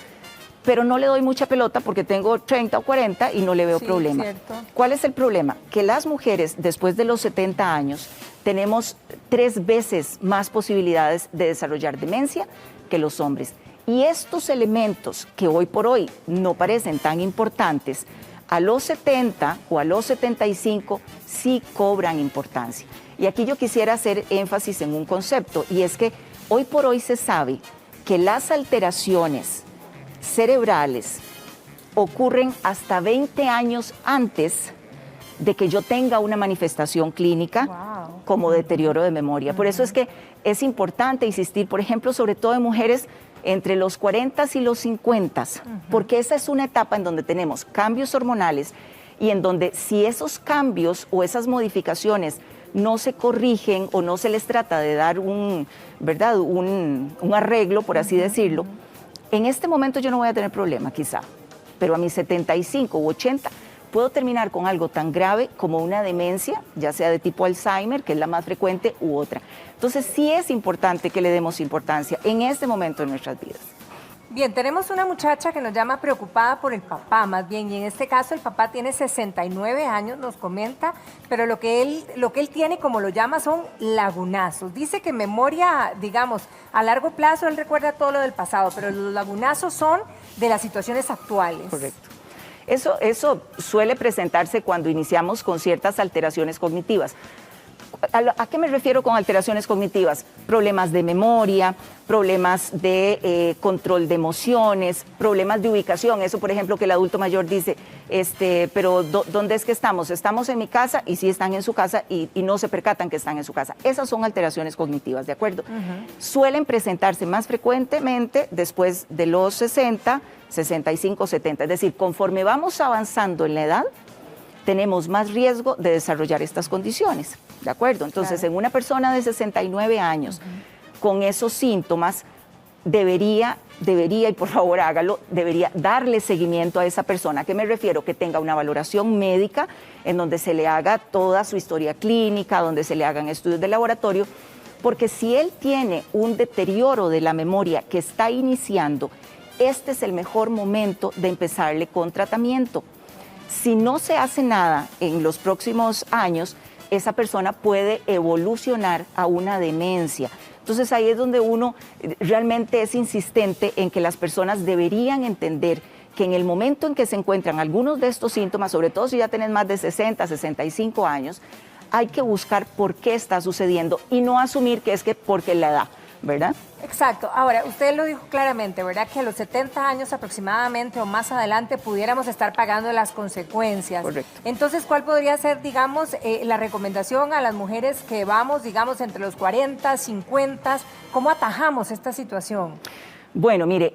pero no le doy mucha pelota porque tengo 30 o 40 y no le veo problema. Cierto. ¿Cuál es el problema? Que las mujeres, después de los 70 años, tenemos 3 veces más posibilidades de desarrollar demencia que los hombres. Y estos elementos que hoy por hoy no parecen tan importantes, a los 70 o a los 75 sí cobran importancia. Y aquí yo quisiera hacer énfasis en un concepto, y es que hoy por hoy se sabe que las alteraciones cerebrales ocurren hasta 20 años antes de que yo tenga una manifestación clínica como deterioro de memoria. Por eso es que es importante insistir, por ejemplo, sobre todo en mujeres entre los 40 y los 50, porque esa es una etapa en donde tenemos cambios hormonales y en donde si esos cambios o esas modificaciones no se corrigen o no se les trata de dar un arreglo, por así decirlo, en este momento yo no voy a tener problema quizá, pero a mis 75 u 80 puedo terminar con algo tan grave como una demencia, ya sea de tipo Alzheimer, que es la más frecuente, u otra. Entonces sí es importante que le demos importancia en este momento de nuestras vidas. Bien, tenemos una muchacha que nos llama preocupada por el papá, más bien, y en este caso el papá tiene 69 años, nos comenta, pero lo que él tiene, como lo llama, son lagunazos. Dice que memoria, digamos, a largo plazo él recuerda todo lo del pasado, pero los lagunazos son de las situaciones actuales. Correcto. Eso suele presentarse cuando iniciamos con ciertas alteraciones cognitivas. ¿A qué me refiero con alteraciones cognitivas? Problemas de memoria, problemas de control de emociones, problemas de ubicación. Eso, por ejemplo, que el adulto mayor dice, pero ¿dónde es que estamos? Estamos en mi casa, y sí están en su casa y no se percatan que están en su casa. Esas son alteraciones cognitivas, ¿de acuerdo? Suelen presentarse más frecuentemente después de los 60, 65, 70. Es decir, conforme vamos avanzando en la edad, tenemos más riesgo de desarrollar estas condiciones, ¿de acuerdo? Entonces, en una persona de 69 años, con esos síntomas, debería, y por favor hágalo, debería darle seguimiento a esa persona. ¿A qué me refiero? Que tenga una valoración médica en donde se le haga toda su historia clínica, donde se le hagan estudios de laboratorio, porque si él tiene un deterioro de la memoria que está iniciando, este es el mejor momento de empezarle con tratamiento. Si no se hace nada en los próximos años, esa persona puede evolucionar a una demencia. Entonces ahí es donde uno realmente es insistente en que las personas deberían entender que en el momento en que se encuentran algunos de estos síntomas, sobre todo si ya tienen más de 60, 65 años, hay que buscar por qué está sucediendo y no asumir que es que porque la edad, ¿verdad? Exacto. Ahora, usted lo dijo claramente, ¿verdad? Que a los 70 años aproximadamente o más adelante pudiéramos estar pagando las consecuencias. Correcto. Entonces, ¿cuál podría ser, digamos, la recomendación a las mujeres que vamos, digamos, entre los 40, 50? ¿Cómo atajamos esta situación? Bueno, mire,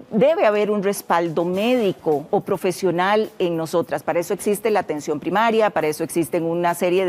debe haber un respaldo médico o profesional en nosotras. Para eso existe la atención primaria, para eso existen una serie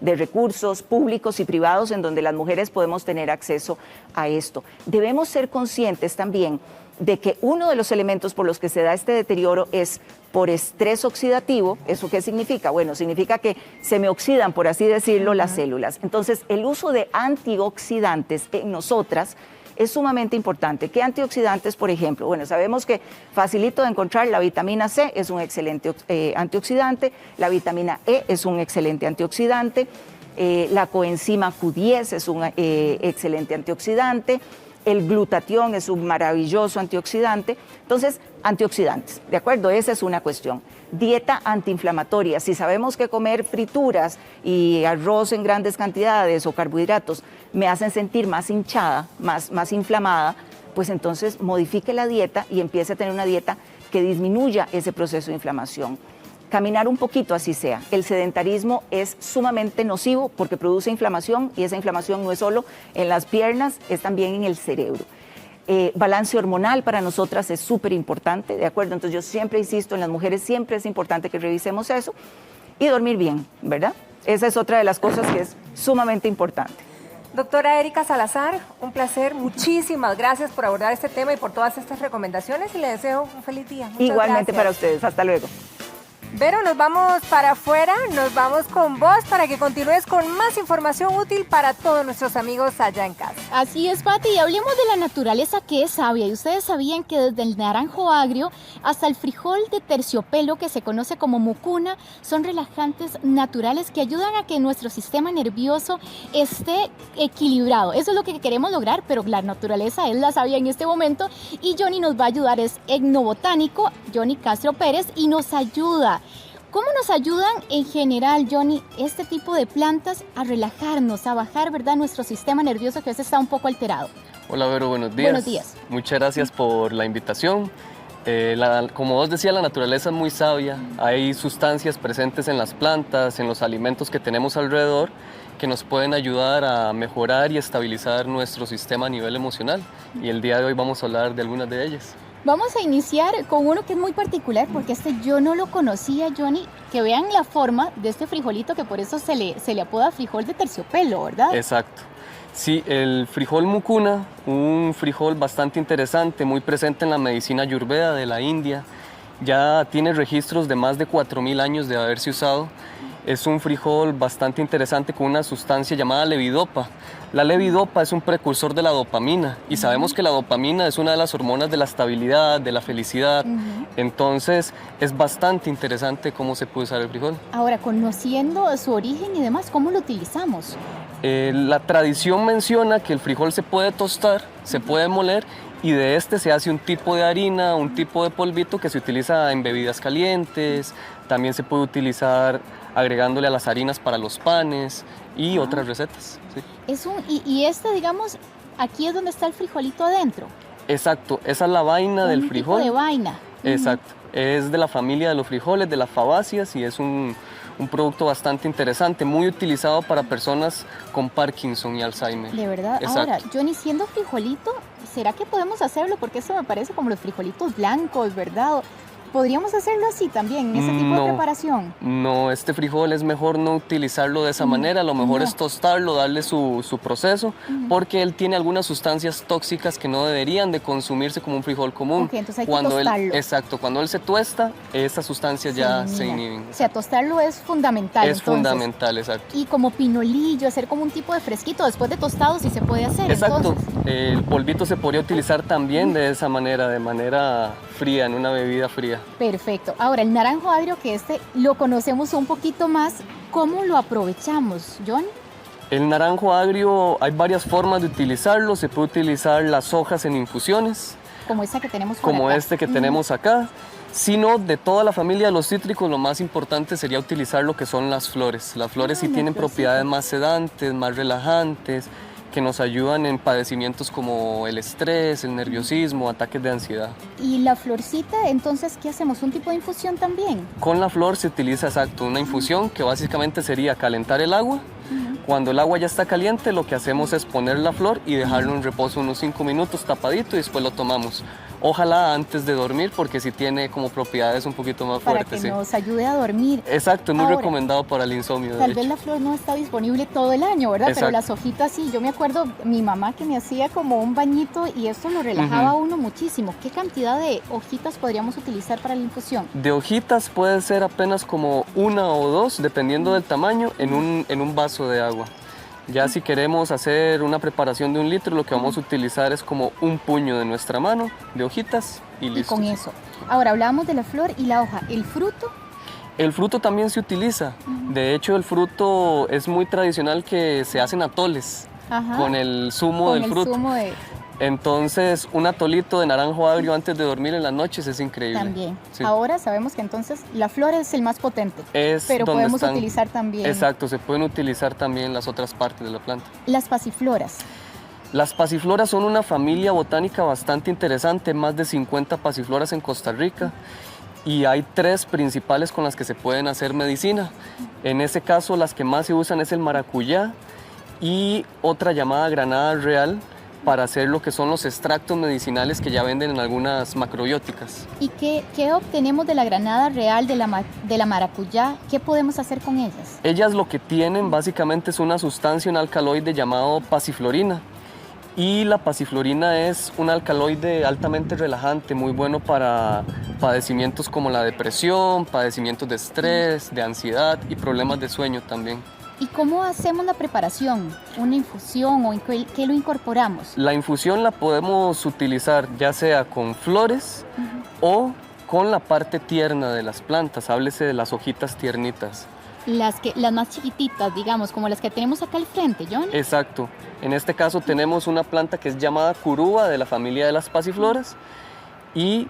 de recursos públicos y privados en donde las mujeres podemos tener acceso a esto. Debemos ser conscientes también de que uno de los elementos por los que se da este deterioro es por estrés oxidativo. ¿Eso qué significa? Bueno, significa que se me oxidan, por así decirlo, las células. Entonces, el uso de antioxidantes en nosotras es sumamente importante. ¿Qué antioxidantes, por ejemplo? Bueno, sabemos que facilito de encontrar la vitamina C, es un excelente antioxidante, la vitamina E es un excelente antioxidante, la coenzima Q10 es un excelente antioxidante, el glutatión es un maravilloso antioxidante. Entonces, antioxidantes, ¿de acuerdo? Esa es una cuestión. Dieta antiinflamatoria. Si sabemos que comer frituras y arroz en grandes cantidades o carbohidratos me hacen sentir más hinchada, más inflamada, pues entonces modifique la dieta y empiece a tener una dieta que disminuya ese proceso de inflamación. Caminar un poquito, así sea. El sedentarismo es sumamente nocivo porque produce inflamación, y esa inflamación no es solo en las piernas, es también en el cerebro. Balance hormonal para nosotras es súper importante, ¿de acuerdo? Entonces yo siempre insisto, en las mujeres siempre es importante que revisemos eso, y dormir bien, ¿verdad? Esa es otra de las cosas que es sumamente importante. Doctora Erika Salazar, un placer, muchísimas gracias por abordar este tema y por todas estas recomendaciones, y le deseo un feliz día. Muchas Igualmente gracias. para ustedes, hasta luego. Vero, nos vamos para afuera, nos vamos con vos para que continúes con más información útil para todos nuestros amigos allá en casa. Así es, Pati, y hablemos de la naturaleza que es sabia. Y ustedes sabían que desde el naranjo agrio hasta el frijol de terciopelo, que se conoce como mucuna, son relajantes naturales que ayudan a que nuestro sistema nervioso esté equilibrado. Eso es lo que queremos lograr, pero la naturaleza es la sabia en este momento, y Johnny nos va a ayudar. Es etnobotánico, Johnny Castro Pérez, y nos ayuda. ¿Cómo nos ayudan en general, Johnny, este tipo de plantas a relajarnos, a bajar, ¿verdad?, nuestro sistema nervioso, que a veces está un poco alterado? Hola, Vero, buenos días. Buenos días. Muchas gracias por la invitación. Como vos decías, la naturaleza es muy sabia. Hay sustancias presentes en las plantas, en los alimentos que tenemos alrededor, que nos pueden ayudar a mejorar y estabilizar nuestro sistema a nivel emocional. Y el día de hoy vamos a hablar de algunas de ellas. Vamos a iniciar con uno que es muy particular, porque yo no lo conocía, Johnny. Que vean la forma de este frijolito, que por eso se le apoda frijol de terciopelo, ¿verdad? Exacto. Sí, el frijol mucuna, un frijol bastante interesante, muy presente en la medicina ayurveda de la India. Ya tiene registros de más de 4.000 años de haberse usado. Es un frijol bastante interesante con una sustancia llamada levodopa. La levodopa es un precursor de la dopamina, y sabemos que la dopamina es una de las hormonas de la estabilidad, de la felicidad. Entonces es bastante interesante cómo se puede usar el frijol. Ahora, conociendo su origen y demás, ¿cómo lo utilizamos? La tradición menciona que el frijol se puede tostar, se puede moler, y de este se hace un tipo de harina, un tipo de polvito que se utiliza en bebidas calientes. También se puede utilizar agregándole a las harinas para los panes y otras recetas. Sí. Y este, digamos, aquí es donde está el frijolito adentro. Exacto, esa es la vaina del frijol. Tipo de vaina. Exacto, es de la familia de los frijoles, de las fabáceas, y es un producto bastante interesante, muy utilizado para personas con Parkinson y Alzheimer. De verdad. Exacto. Ahora, Johnny, siendo frijolito, ¿será que podemos hacerlo? Porque eso me parece como los frijolitos blancos, ¿verdad? ¿Podríamos hacerlo así también, en ese tipo de preparación? No, este frijol es mejor no utilizarlo de esa manera, lo mejor es tostarlo, darle su proceso, porque él tiene algunas sustancias tóxicas que no deberían de consumirse como un frijol común. Ok, entonces hay que tostarlo. Exacto, cuando él se tuesta, esas sustancias ya se inhiben. O sea, tostarlo es fundamental. Es fundamental, exacto. Y como pinolillo, hacer como un tipo de fresquito después de tostado, si se puede hacer. Exacto, entonces. El polvito se podría utilizar también de esa manera, de manera fría, en una bebida fría. Perfecto. Ahora, el naranjo agrio, que lo conocemos un poquito más, ¿cómo lo aprovechamos, John? El naranjo agrio, hay varias formas de utilizarlo. Se puede utilizar las hojas en infusiones. Como esta que tenemos por acá. Como este que tenemos acá. Si no, de toda la familia de los cítricos, lo más importante sería utilizar lo que son las flores. Las flores sí tienen propiedades más sedantes, más relajantes, que nos ayudan en padecimientos como el estrés, el nerviosismo, ataques de ansiedad. ¿Y la florcita, entonces, qué hacemos? ¿Un tipo de infusión también? Con la flor se utiliza, exacto, una infusión que básicamente sería calentar el agua. Cuando el agua ya está caliente, lo que hacemos es poner la flor y dejarlo en reposo unos 5 minutos tapadito y después lo tomamos. Ojalá antes de dormir, porque sí tiene como propiedades un poquito más fuertes. Para que nos ayude a dormir. Exacto, es muy recomendado para el insomnio. Tal vez la flor no está disponible todo el año, ¿verdad? Exacto. Pero las hojitas sí. Yo me acuerdo mi mamá que me hacía como un bañito y esto lo relajaba a uno muchísimo. ¿Qué cantidad de hojitas podríamos utilizar para la infusión? De hojitas puede ser apenas como 1 o 2, dependiendo del tamaño, en un vaso de agua. Ya si queremos hacer una preparación de 1 litro, lo que vamos a utilizar es como un puño de nuestra mano de hojitas y listo. Y con eso. Ahora hablábamos de la flor y la hoja. ¿El fruto? El fruto también se utiliza. De hecho, el fruto es muy tradicional que se hacen atoles con el zumo del fruto. Entonces, un atolito de naranjo agrio antes de dormir en las noches es increíble. También. Sí. Ahora sabemos que entonces la flor es el más potente, pero podemos utilizar también. Exacto, se pueden utilizar también las otras partes de la planta. Las pasifloras. Las pasifloras son una familia botánica bastante interesante, más de 50 pasifloras en Costa Rica. Y hay 3 principales con las que se pueden hacer medicina. En ese caso, las que más se usan es el maracuyá y otra llamada granada real, para hacer lo que son los extractos medicinales que ya venden en algunas macrobióticas. ¿Y qué obtenemos de la granada real, de la maracuyá? ¿Qué podemos hacer con ellas? Ellas lo que tienen básicamente es una sustancia, un alcaloide llamado pasiflorina. Y la pasiflorina es un alcaloide altamente relajante, muy bueno para padecimientos como la depresión, padecimientos de estrés, de ansiedad y problemas de sueño también. ¿Y cómo hacemos la preparación? ¿Una infusión o qué lo incorporamos? La infusión la podemos utilizar ya sea con flores o con la parte tierna de las plantas, háblese de las hojitas tiernitas. Las más chiquititas, digamos, como las que tenemos acá al frente, John. Exacto. En este caso tenemos una planta que es llamada curuba, de la familia de las pasifloras, y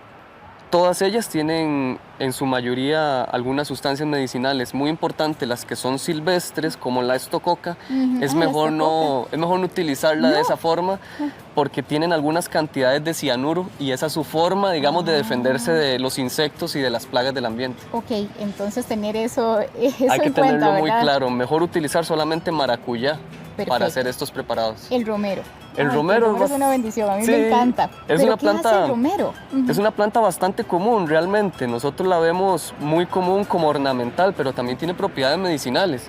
todas ellas tienen en su mayoría algunas sustancias medicinales muy importantes. Las que son silvestres, como la estococa, es mejor no utilizarla de esa forma, porque tienen algunas cantidades de cianuro y esa es su forma, digamos, de defenderse de los insectos y de las plagas del ambiente. Ok, entonces tener eso hay que en cuenta, tenerlo muy ¿verdad? claro. Mejor utilizar solamente maracuyá para hacer estos preparados. El romero. El romero es una bendición, a mí me encanta. Es una planta, ¿qué hace el romero? Es una planta bastante común realmente. Nosotros la vemos muy común como ornamental, pero también tiene propiedades medicinales.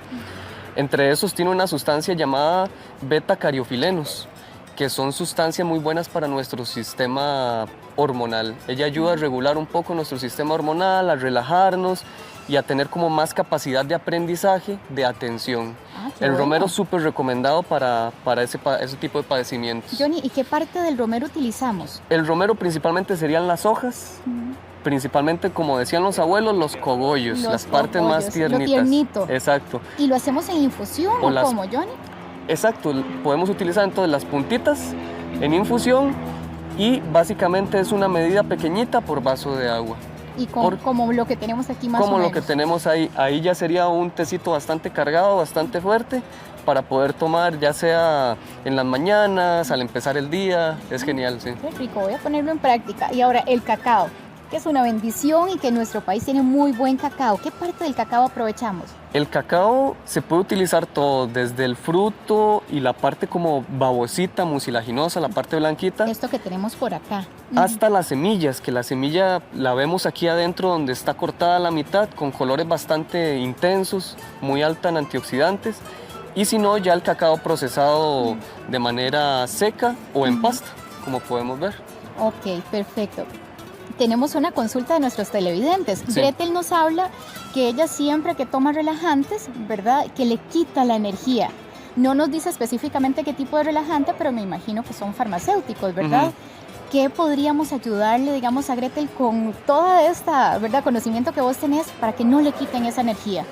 Entre esos tiene una sustancia llamada beta-cariofilenos, que son sustancias muy buenas para nuestro sistema hormonal. Ella ayuda a regular un poco nuestro sistema hormonal, a relajarnos y a tener como más capacidad de aprendizaje, de atención. El romero es súper recomendado para ese tipo de padecimientos. Johnny, ¿y qué parte del romero utilizamos? El romero principalmente serían las hojas, principalmente, como decían los abuelos, los cogollos, las partes más tiernitas. Lo tiernito. Exacto. ¿Y lo hacemos en infusión o cómo, Johnny? Exacto, podemos utilizar entonces las puntitas en infusión y básicamente es una medida pequeñita por vaso de agua. Y como lo que tenemos aquí más o menos. Como lo que tenemos ahí ya sería un tecito bastante cargado, bastante fuerte, para poder tomar ya sea en las mañanas, al empezar el día, es genial, sí. Qué rico, voy a ponerlo en práctica. Y ahora el cacao, que es una bendición y que nuestro país tiene muy buen cacao. ¿Qué parte del cacao aprovechamos? El cacao se puede utilizar todo, desde el fruto y la parte como babosita, mucilaginosa, la parte blanquita. Esto que tenemos por acá. Hasta las semillas, que la semilla la vemos aquí adentro donde está cortada a la mitad, con colores bastante intensos, muy alta en antioxidantes. Y si no, ya el cacao procesado de manera seca o en pasta, como podemos ver. Ok, perfecto. Tenemos una consulta de nuestros televidentes. Sí. Gretel nos habla que ella siempre que toma relajantes, ¿verdad?, que le quita la energía. No nos dice específicamente qué tipo de relajante, pero me imagino que son farmacéuticos, ¿verdad? ¿Qué podríamos ayudarle, digamos, a Gretel con toda esta, ¿verdad?, conocimiento que vos tenés para que no le quiten esa energía?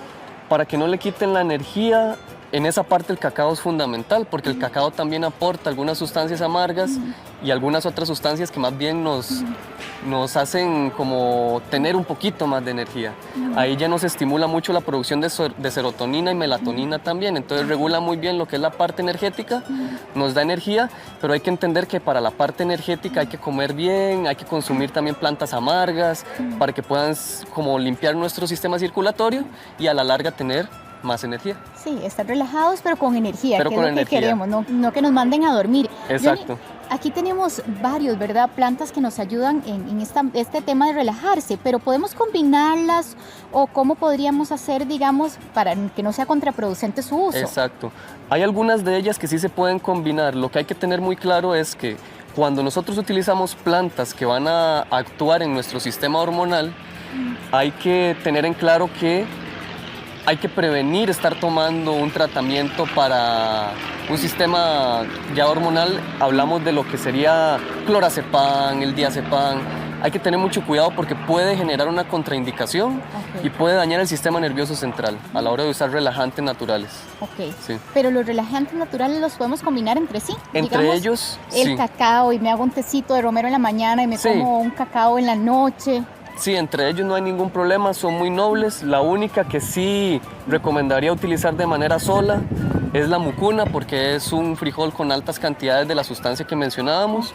Para que no le quiten la energía, en esa parte el cacao es fundamental, porque el cacao también aporta algunas sustancias amargas y algunas otras sustancias que más bien nos hacen como tener un poquito más de energía. Ahí ya nos estimula mucho la producción de serotonina y melatonina también, entonces regula muy bien lo que es la parte energética, nos da energía, pero hay que entender que para la parte energética hay que comer bien, hay que consumir también plantas amargas para que puedan como limpiar nuestro sistema circulatorio y a la larga tener más energía. Sí, estar relajados pero con energía, pero que con es lo que energía. queremos, no que nos manden a dormir. Exacto. Johnny, aquí tenemos varios, ¿verdad?, plantas que nos ayudan en este tema de relajarse, pero ¿podemos combinarlas o cómo podríamos hacer, digamos, para que no sea contraproducente su uso? Exacto. Hay algunas de ellas que sí se pueden combinar. Lo que hay que tener muy claro es que cuando nosotros utilizamos plantas que van a actuar en nuestro sistema hormonal, hay que tener en claro que hay que prevenir estar tomando un tratamiento para un sistema ya hormonal. Hablamos de lo que sería clorazepam, el diazepam. Hay que tener mucho cuidado porque puede generar una contraindicación y puede dañar el sistema nervioso central a la hora de usar relajantes naturales. Ok, sí. Pero los relajantes naturales los podemos combinar entre sí. Entre digamos, ellos, el sí. cacao y me hago un tecito de romero en la mañana y me como un cacao en la noche. Sí, entre ellos no hay ningún problema, son muy nobles. La única que sí recomendaría utilizar de manera sola es la mucuna, porque es un frijol con altas cantidades de la sustancia que mencionábamos.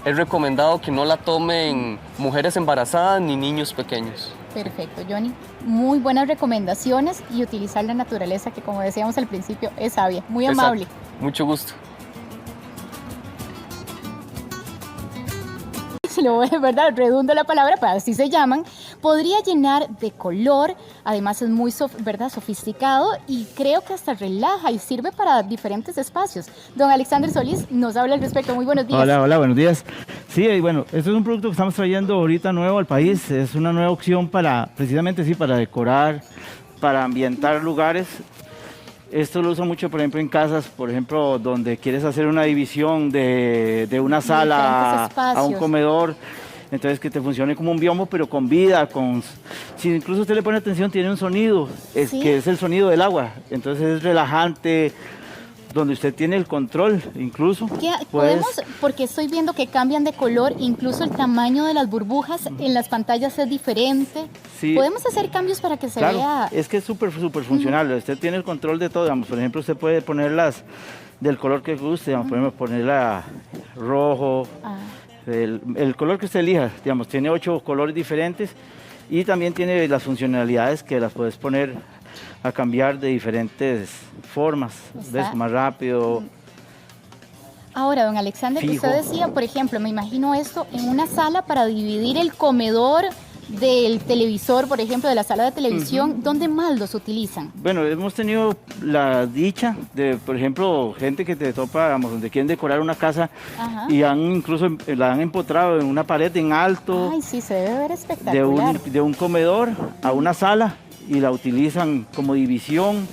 Es recomendado que no la tomen mujeres embarazadas ni niños pequeños. Perfecto, Johnny. Muy buenas recomendaciones y utilizar la naturaleza que, como decíamos al principio, es sabia. Muy amable. Exacto. Mucho gusto. ¿Verdad? Redundo la palabra, pero así se llaman. Podría llenar de color, además es muy ¿verdad?, sofisticado y creo que hasta relaja y sirve para diferentes espacios. Don Alexander Solís nos habla al respecto. Muy buenos días. Hola, buenos días. Sí, bueno, esto es un producto que estamos trayendo ahorita nuevo al país. Es una nueva opción precisamente para decorar, para ambientar lugares. Esto lo uso mucho, por ejemplo, en casas, por ejemplo, donde quieres hacer una división de una sala a un comedor, entonces que te funcione como un biombo, pero con vida, si incluso usted le pone atención, tiene un sonido, que es el sonido del agua, entonces es relajante, donde usted tiene el control, incluso. ¿Podemos? Porque estoy viendo que cambian de color, incluso el tamaño de las burbujas en las pantallas es diferente. Sí. ¿Podemos hacer cambios para que se vea? Es que es súper funcional, usted tiene el control de todo, digamos, por ejemplo, usted puede ponerlas del color que guste, digamos, por ejemplo, ponerla rojo, el color que usted elija, digamos, tiene 8 colores diferentes y también tiene las funcionalidades que las puedes poner a cambiar de diferentes formas, ¿ves? Más rápido. Ahora, don Alexander, fijo. Usted decía, por ejemplo, me imagino esto en una sala para dividir el comedor del televisor, por ejemplo, de la sala de televisión. ¿Dónde más los utilizan? Bueno, hemos tenido la dicha de, por ejemplo, gente que te topa, digamos, donde quieren decorar una casa y incluso la han empotrado en una pared en alto. Ay, sí, se debe ver espectacular. De un comedor a una sala y la utilizan como división.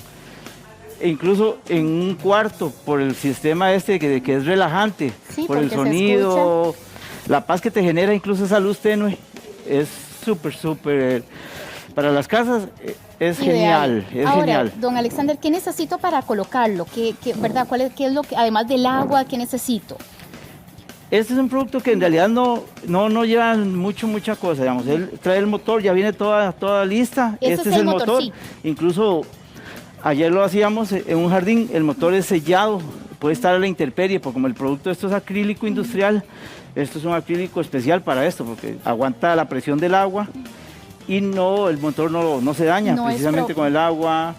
E incluso en un cuarto por el sistema que es relajante, por el sonido, la paz que te genera, incluso esa luz tenue, es súper, para las casas es ideal. Genial, es Ahora, genial. Don Alexander, ¿qué necesito para colocarlo? ¿Qué es lo que, además del agua, qué necesito? Este es un producto que en realidad no lleva mucha cosa, digamos. Él trae el motor, ya viene toda lista. Este es el motor. Sí. Incluso ayer lo hacíamos en un jardín, el motor es sellado, puede estar a la intemperie, porque como el producto esto es acrílico industrial, esto es un acrílico especial para esto, porque aguanta la presión del agua y el motor no se daña precisamente con el agua.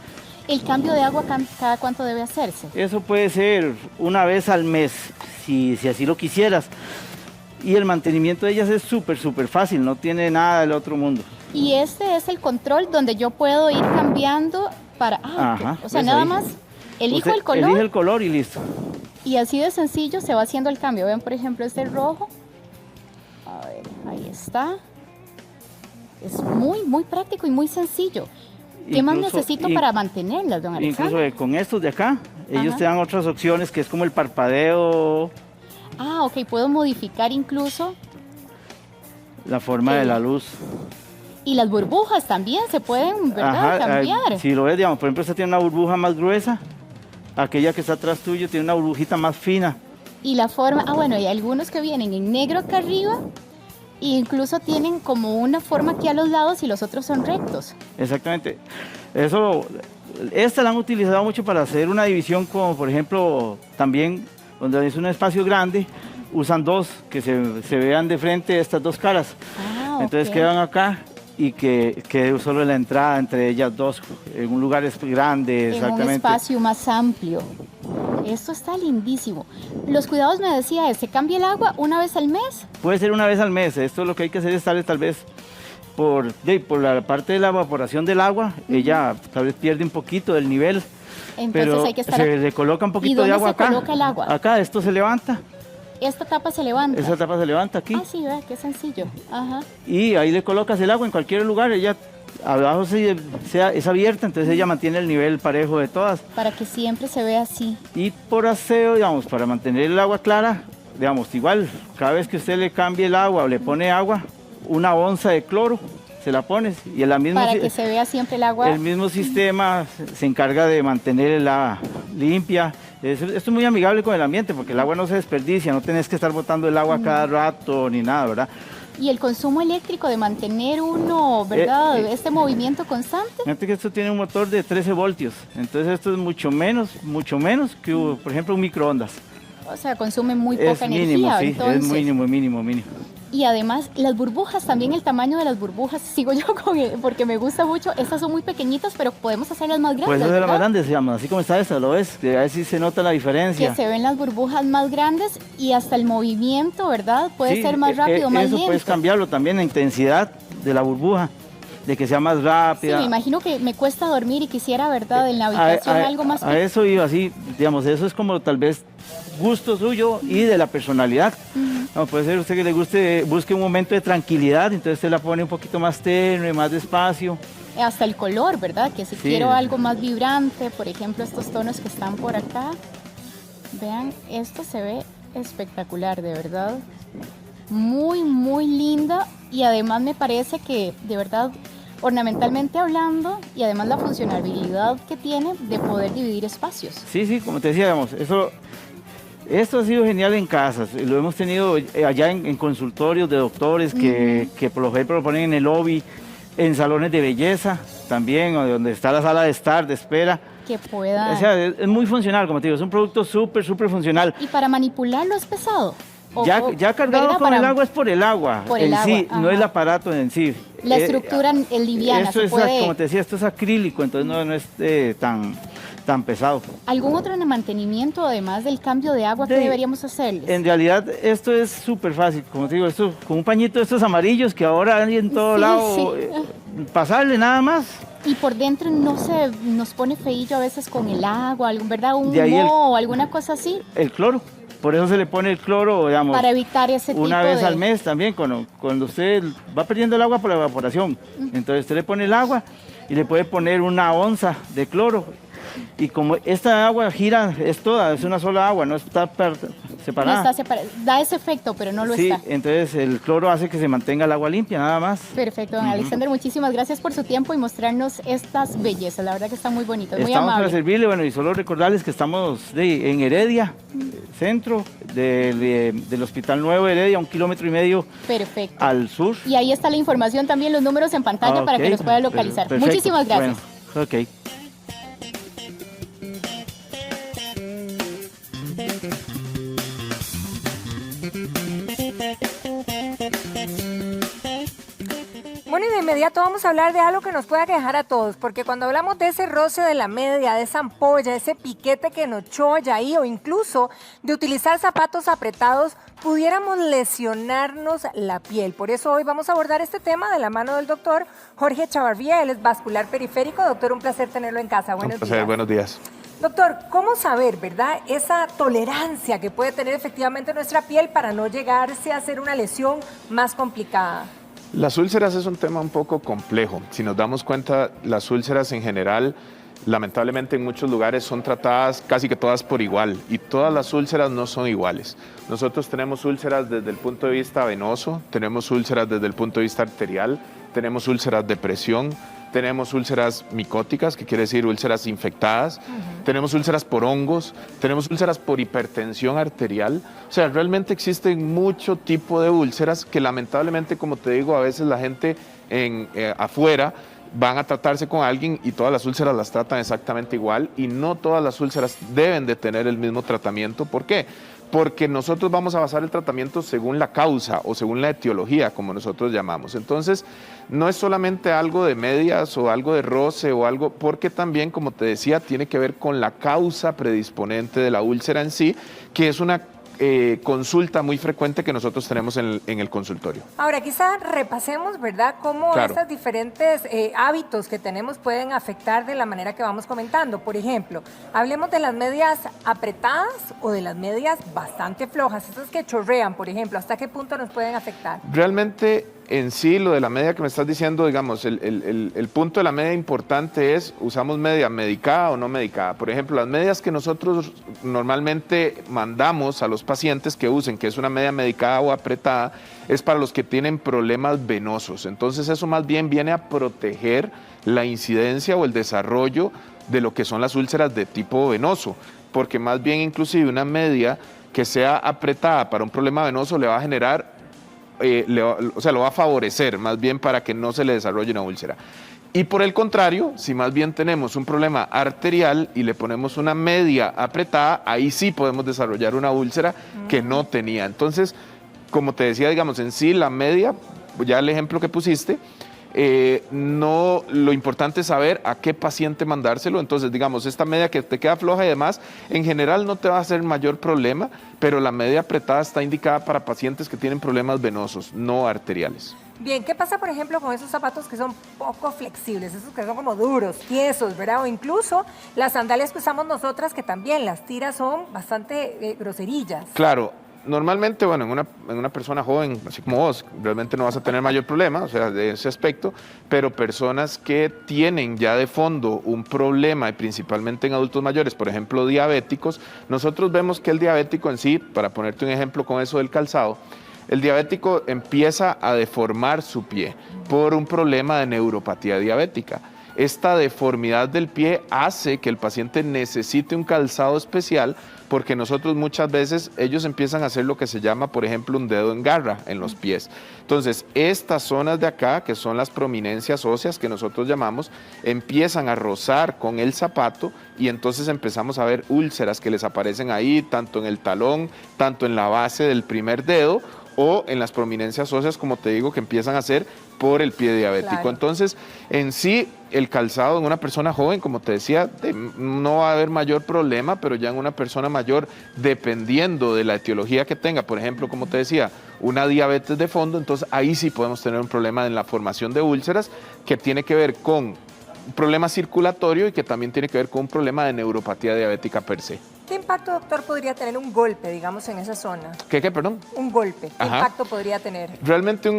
¿El cambio de agua cada cuánto debe hacerse? Eso puede ser una vez al mes, si así lo quisieras. Y el mantenimiento de ellas es súper fácil, no tiene nada del otro mundo. Y este es el control donde yo puedo ir cambiando para... Ajá, o sea, nada más elijo el color. Elige el color y listo. Y así de sencillo se va haciendo el cambio. Vean, por ejemplo, este rojo. A ver, ahí está. Es muy práctico y muy sencillo. ¿Qué más necesito para mantenerlas, don Alexander? Incluso con estos de acá, ellos te dan otras opciones, que es como el parpadeo. Ok, puedo modificar incluso la forma de la luz. Y las burbujas también se pueden, ¿verdad?, cambiar. Si lo ves, digamos, por ejemplo, esta tiene una burbuja más gruesa, aquella que está atrás tuyo tiene una burbujita más fina. Y la forma, bueno, hay algunos que vienen en negro acá arriba, e incluso tienen como una forma aquí a los lados y los otros son rectos. Exactamente. Esta la han utilizado mucho para hacer una división, como por ejemplo, también donde es un espacio grande, usan dos que se vean de frente estas dos caras. Entonces quedan acá y que quede solo la entrada entre ellas dos, en un lugar grande, exactamente. En un espacio más amplio. Esto está lindísimo. Los cuidados, me decía, ¿se cambia el agua una vez al mes? Puede ser una vez al mes. Esto lo que hay que hacer es darle tal vez por la parte de la evaporación del agua, ella tal vez pierde un poquito del nivel. Entonces pero hay que estar... se le coloca un poquito de agua acá. ¿Y dónde se coloca el agua? Acá, esto se levanta. ¿Esta tapa se levanta? Esa tapa se levanta aquí. Sí, vea, qué sencillo. Ajá. Y ahí le colocas el agua en cualquier lugar, ella abajo es abierta, entonces ella mantiene el nivel parejo de todas. Para que siempre se vea así. Y por aseo, digamos, para mantener el agua clara, digamos, igual, cada vez que usted le cambie el agua o le pone agua, 1 onza de cloro, se la pones y la misma... Para que se vea siempre el agua. El mismo sistema se encarga de mantener el agua limpia. Esto es muy amigable con el ambiente porque el agua no se desperdicia, no tenés que estar botando el agua cada rato ni nada, ¿verdad? Y el consumo eléctrico de mantener uno, ¿verdad? Este movimiento constante. Fíjate que esto tiene un motor de 13 voltios, entonces esto es mucho menos que, por ejemplo, un microondas. O sea, consume muy poca energía. Mínimo, sí, entonces. Es mínimo. Y además, las burbujas, también el tamaño de las burbujas, sigo yo porque me gusta mucho. Estas son muy pequeñitas, pero podemos hacerlas más grandes. Puedes hacerlas más grandes, digamos, así como está esta, ¿lo ves? A ver si se nota la diferencia. Que se ven las burbujas más grandes y hasta el movimiento, ¿verdad? Puede ser más rápido, más lento. Eso puedes cambiarlo también, la intensidad de la burbuja, de que sea más rápida. Sí, me imagino que me cuesta dormir y quisiera, ¿verdad?, en la habitación algo más... A eso iba así, digamos, eso es como tal vez gusto suyo y de la personalidad. No, puede ser usted que le guste, busque un momento de tranquilidad, entonces usted la pone un poquito más tenue, más despacio. Hasta el color, ¿verdad? Que si quiero algo más vibrante, por ejemplo, estos tonos que están por acá. Vean, esto se ve espectacular, de verdad. Muy linda y además me parece que, de verdad, ornamentalmente hablando y además la funcionalidad que tiene de poder dividir espacios. Sí, como te decía, digamos, esto ha sido genial en casas, lo hemos tenido allá en consultorios de doctores que por lo general lo ponen en el lobby, en salones de belleza también, o donde está la sala de estar, de espera. Que pueda... O sea, es muy funcional, como te digo, es un producto súper funcional. ¿Y para manipularlo es pesado? Ya cargado con el agua es por el agua sí, no el aparato en sí. La estructura es liviana, esto es, como te decía, esto es acrílico, entonces no es tan pesado. ¿Algún otro mantenimiento además del cambio de agua que deberíamos hacerles? En realidad esto es súper fácil, como te digo, esto con un pañito de estos amarillos que ahora hay en todo lado, pasarle nada más. Y por dentro no se nos pone feillo a veces con el agua, ¿verdad? Un moho o alguna cosa así. El cloro. Por eso se le pone el cloro, digamos, para evitar ese tipo una vez al mes también, cuando usted va perdiendo el agua por la evaporación. Entonces usted le pone el agua y le puede poner 1 onza de cloro. Y como esta agua gira, es una sola agua, no está separada. No está separada, da ese efecto, pero no lo está. Sí, entonces el cloro hace que se mantenga el agua limpia, nada más. Perfecto, don Alexander, muchísimas gracias por su tiempo y mostrarnos estas bellezas, la verdad que están muy bonitas, muy amables. Estamos para servirle, bueno, y solo recordarles que estamos en Heredia, centro, del Hospital Nuevo Heredia, 1,5 kilómetros Perfecto. al sur. Y ahí está la información también, los números en pantalla para que los pueda localizar. Perfecto. Muchísimas gracias. Bueno, ok. Bueno, y de inmediato vamos a hablar de algo que nos pueda quejar a todos, porque cuando hablamos de ese roce de la media, de esa ampolla, ese piquete que nos cholla ahí, o incluso de utilizar zapatos apretados, pudiéramos lesionarnos la piel. Por eso hoy vamos a abordar este tema de la mano del doctor Jorge Chavarría, él es vascular periférico. Doctor, un placer tenerlo en casa. Buenos días. Buenos días. Doctor, ¿cómo saber, verdad, esa tolerancia que puede tener efectivamente nuestra piel para no llegarse a hacer una lesión más complicada? Las úlceras es un tema un poco complejo. Si nos damos cuenta, las úlceras en general, lamentablemente en muchos lugares son tratadas casi que todas por igual, y todas las úlceras no son iguales. Nosotros tenemos úlceras desde el punto de vista venoso, tenemos úlceras desde el punto de vista arterial, tenemos úlceras de presión, tenemos úlceras micóticas, que quiere decir úlceras infectadas, tenemos úlceras por hongos, tenemos úlceras por hipertensión arterial. O sea, realmente existen mucho tipo de úlceras que lamentablemente, como te digo, a veces la gente afuera van a tratarse con alguien y todas las úlceras las tratan exactamente igual, y no todas las úlceras deben de tener el mismo tratamiento. ¿Por qué? Porque nosotros vamos a basar el tratamiento según la causa o según la etiología, como nosotros llamamos. Entonces, no es solamente algo de medias o algo de roce o algo, porque también, como te decía, tiene que ver con la causa predisponente de la úlcera en sí, que es una consulta muy frecuente que nosotros tenemos en el consultorio. Ahora, quizá repasemos, ¿verdad?, cómo estos diferentes hábitos que tenemos pueden afectar de la manera que vamos comentando. Por ejemplo, hablemos de las medias apretadas o de las medias bastante flojas, esas que chorrean, por ejemplo. ¿Hasta qué punto nos pueden afectar? Realmente, en sí, lo de la media que me estás diciendo, digamos, el punto de la media importante es, ¿usamos media medicada o no medicada? Por ejemplo, las medias que nosotros normalmente mandamos a los pacientes que usen, que es una media medicada o apretada, es para los que tienen problemas venosos. Entonces, eso más bien viene a proteger la incidencia o el desarrollo de lo que son las úlceras de tipo venoso, porque más bien, inclusive, una media que sea apretada para un problema venoso le va a generar lo va a favorecer más bien para que no se le desarrolle una úlcera. Y por el contrario, si más bien tenemos un problema arterial y le ponemos una media apretada, ahí sí podemos desarrollar una úlcera que no tenía. Entonces, como te decía, digamos, en sí la media, ya el ejemplo que pusiste, lo importante es saber a qué paciente mandárselo. Entonces, digamos, esta media que te queda floja y demás, en general no te va a hacer mayor problema, pero la media apretada está indicada para pacientes que tienen problemas venosos, no arteriales. Bien, ¿qué pasa, por ejemplo, con esos zapatos que son poco flexibles, esos que son como duros, tiesos, ¿verdad? O incluso las sandalias que usamos nosotras, que también las tiras son bastante groserillas. Claro. Normalmente, bueno, en una persona joven, así como vos, realmente no vas a tener mayor problema, o sea, de ese aspecto, pero personas que tienen ya de fondo un problema, y principalmente en adultos mayores, por ejemplo, diabéticos, nosotros vemos que el diabético en sí, para ponerte un ejemplo con eso del calzado, el diabético empieza a deformar su pie por un problema de neuropatía diabética. Esta deformidad del pie hace que el paciente necesite un calzado especial, porque nosotros muchas veces, ellos empiezan a hacer lo que se llama, por ejemplo, un dedo en garra en los pies. Entonces, estas zonas de acá, que son las prominencias óseas que nosotros llamamos, empiezan a rozar con el zapato, y entonces empezamos a ver úlceras que les aparecen ahí, tanto en el talón, tanto en la base del primer dedo, o en las prominencias óseas, como te digo, que empiezan a hacer por el pie diabético. Claro. Entonces, en sí, el calzado en una persona joven, como te decía, no va a haber mayor problema, pero ya en una persona mayor, dependiendo de la etiología que tenga, por ejemplo, como te decía, una diabetes de fondo, entonces ahí sí podemos tener un problema en la formación de úlceras, que tiene que ver con un problema circulatorio y que también tiene que ver con un problema de neuropatía diabética per se. ¿Qué impacto, doctor, podría tener un golpe, digamos, en esa zona? ¿Qué, perdón? Un golpe. ¿Qué impacto podría tener? Realmente,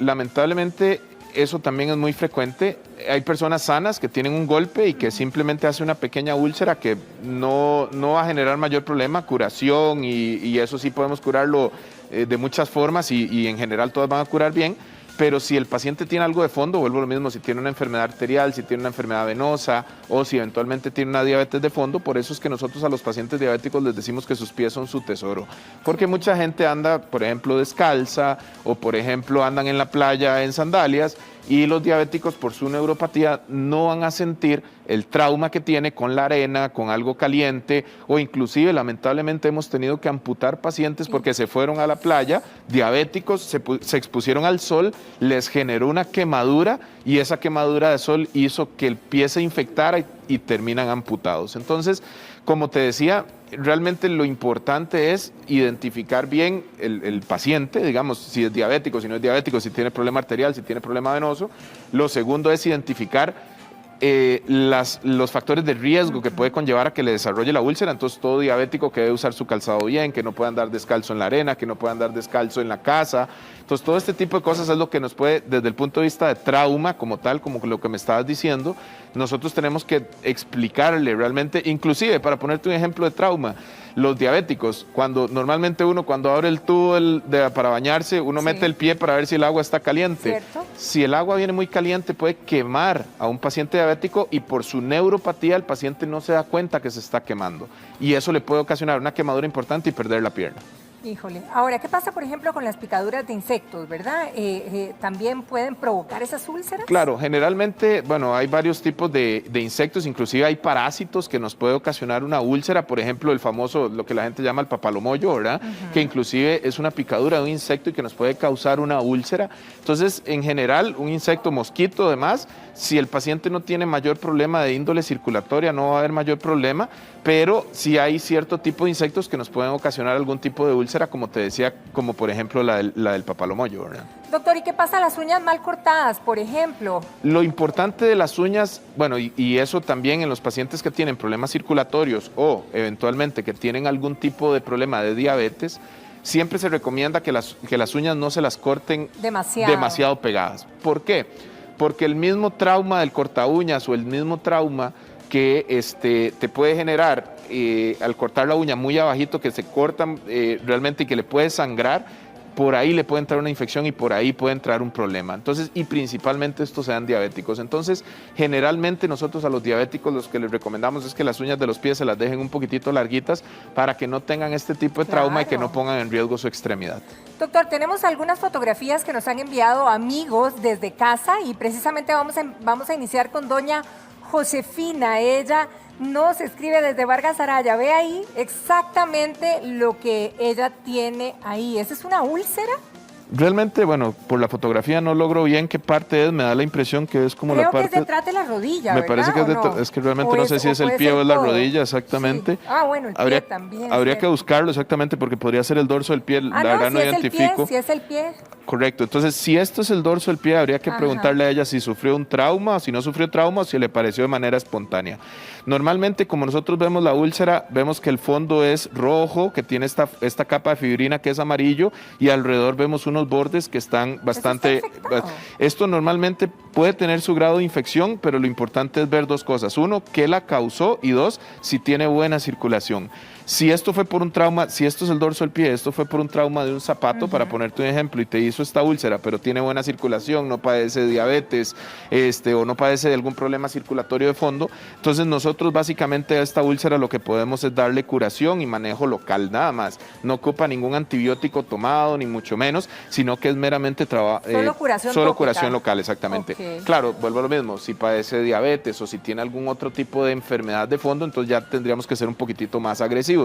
lamentablemente, eso también es muy frecuente. Hay personas sanas que tienen un golpe y que simplemente hace una pequeña úlcera que no va a generar mayor problema, curación, y eso sí podemos curarlo de muchas formas, y en general todas van a curar bien. pero si el paciente tiene algo de fondo, vuelvo a lo mismo, si tiene una enfermedad arterial, si tiene una enfermedad venosa o si eventualmente tiene una diabetes de fondo, por eso es que nosotros a los pacientes diabéticos les decimos que sus pies son su tesoro, porque mucha gente anda, por ejemplo, descalza o por ejemplo andan en la playa en sandalias, y los diabéticos por su neuropatía no van a sentir el trauma que tiene con la arena, con algo caliente, o inclusive lamentablemente hemos tenido que amputar pacientes porque se fueron a la playa, diabéticos, se expusieron al sol, les generó una quemadura y esa quemadura de sol hizo que el pie se infectara y terminan amputados. Entonces, como te decía, realmente lo importante es identificar bien el paciente, digamos, si es diabético, si no es diabético, si tiene problema arterial, si tiene problema venoso. Lo segundo es identificar los factores de riesgo que puede conllevar a que le desarrolle la úlcera. Entonces, todo diabético que debe usar su calzado bien, que no pueda andar descalzo en la arena, que no pueda andar descalzo en la casa. Entonces, todo este tipo de cosas es lo que nos puede, desde el punto de vista de trauma como tal, como lo que me estabas diciendo, nosotros tenemos que explicarle realmente, inclusive, para ponerte un ejemplo de trauma, los diabéticos, normalmente uno cuando abre el tubo para bañarse, uno mete el pie para ver si el agua está caliente. ¿Cierto? Si el agua viene muy caliente puede quemar a un paciente diabético y por su neuropatía el paciente no se da cuenta que se está quemando. Y eso le puede ocasionar una quemadura importante y perder la pierna. Híjole, ahora, ¿qué pasa, por ejemplo, con las picaduras de insectos, verdad? ¿También pueden provocar esas úlceras? Claro, generalmente, bueno, hay varios tipos de insectos, inclusive hay parásitos que nos puede ocasionar una úlcera, por ejemplo, el famoso, lo que la gente llama el papalomoyo, ¿verdad? Que inclusive es una picadura de un insecto y que nos puede causar una úlcera. Entonces, en general, un insecto, mosquito, además, si el paciente no tiene mayor problema de índole circulatoria, no va a haber mayor problema, pero sí hay cierto tipo de insectos que nos pueden ocasionar algún tipo de úlcera, como te decía, como por ejemplo la del papalomoyo, ¿verdad? Doctor, ¿y qué pasa las uñas mal cortadas, por ejemplo? Lo importante de las uñas, bueno, y eso también en los pacientes que tienen problemas circulatorios o eventualmente que tienen algún tipo de problema de diabetes, siempre se recomienda que las uñas no se las corten demasiado pegadas. ¿Por qué? Porque el mismo trauma del corta uñas o el mismo trauma que te puede generar al cortar la uña muy abajito, que se cortan realmente y que le puede sangrar, por ahí le puede entrar una infección y por ahí puede entrar un problema. Entonces, y principalmente estos sean diabéticos. Entonces, generalmente nosotros a los diabéticos los que les recomendamos es que las uñas de los pies se las dejen un poquitito larguitas para que no tengan este tipo de trauma y que no pongan en riesgo su extremidad. Doctor, tenemos algunas fotografías que nos han enviado amigos desde casa y precisamente vamos a iniciar con doña Josefina. Ella nos escribe desde Vargas Araya. Ve ahí exactamente lo que ella tiene ahí. ¿Esa es una úlcera? Realmente, bueno, por la fotografía no logro bien qué parte es, me da la impresión que es como la parte... Creo que es detrás de la rodilla, me ¿verdad? parece que es que realmente no sé si es el pie o es la rodilla exactamente. Sí. Ah, bueno, el pie también. Habría que buscarlo exactamente porque podría ser el dorso del pie, la verdad no identifico. Si es el pie. Correcto, entonces si esto es el dorso del pie, habría que preguntarle a ella si sufrió un trauma, o si no sufrió trauma, o si le apareció de manera espontánea. Normalmente, como nosotros vemos la úlcera, vemos que el fondo es rojo, que tiene esta capa de fibrina que es amarillo, y alrededor vemos unos bordes que están bastante... Esto normalmente puede tener su grado de infección, pero lo importante es ver dos cosas. Uno, qué la causó, y dos, si tiene buena circulación. Si esto fue por un trauma, si esto es el dorso del pie, esto fue por un trauma de un zapato, para ponerte un ejemplo, y te hizo esta úlcera, pero tiene buena circulación, no padece de diabetes, o no padece de algún problema circulatorio de fondo, entonces nosotros básicamente a esta úlcera lo que podemos es darle curación y manejo local, nada más. No ocupa ningún antibiótico tomado, ni mucho menos, sino que es meramente solo curación local, exactamente. Okay. Claro, vuelvo a lo mismo, si padece diabetes o si tiene algún otro tipo de enfermedad de fondo, entonces ya tendríamos que ser un poquitito más agresivos.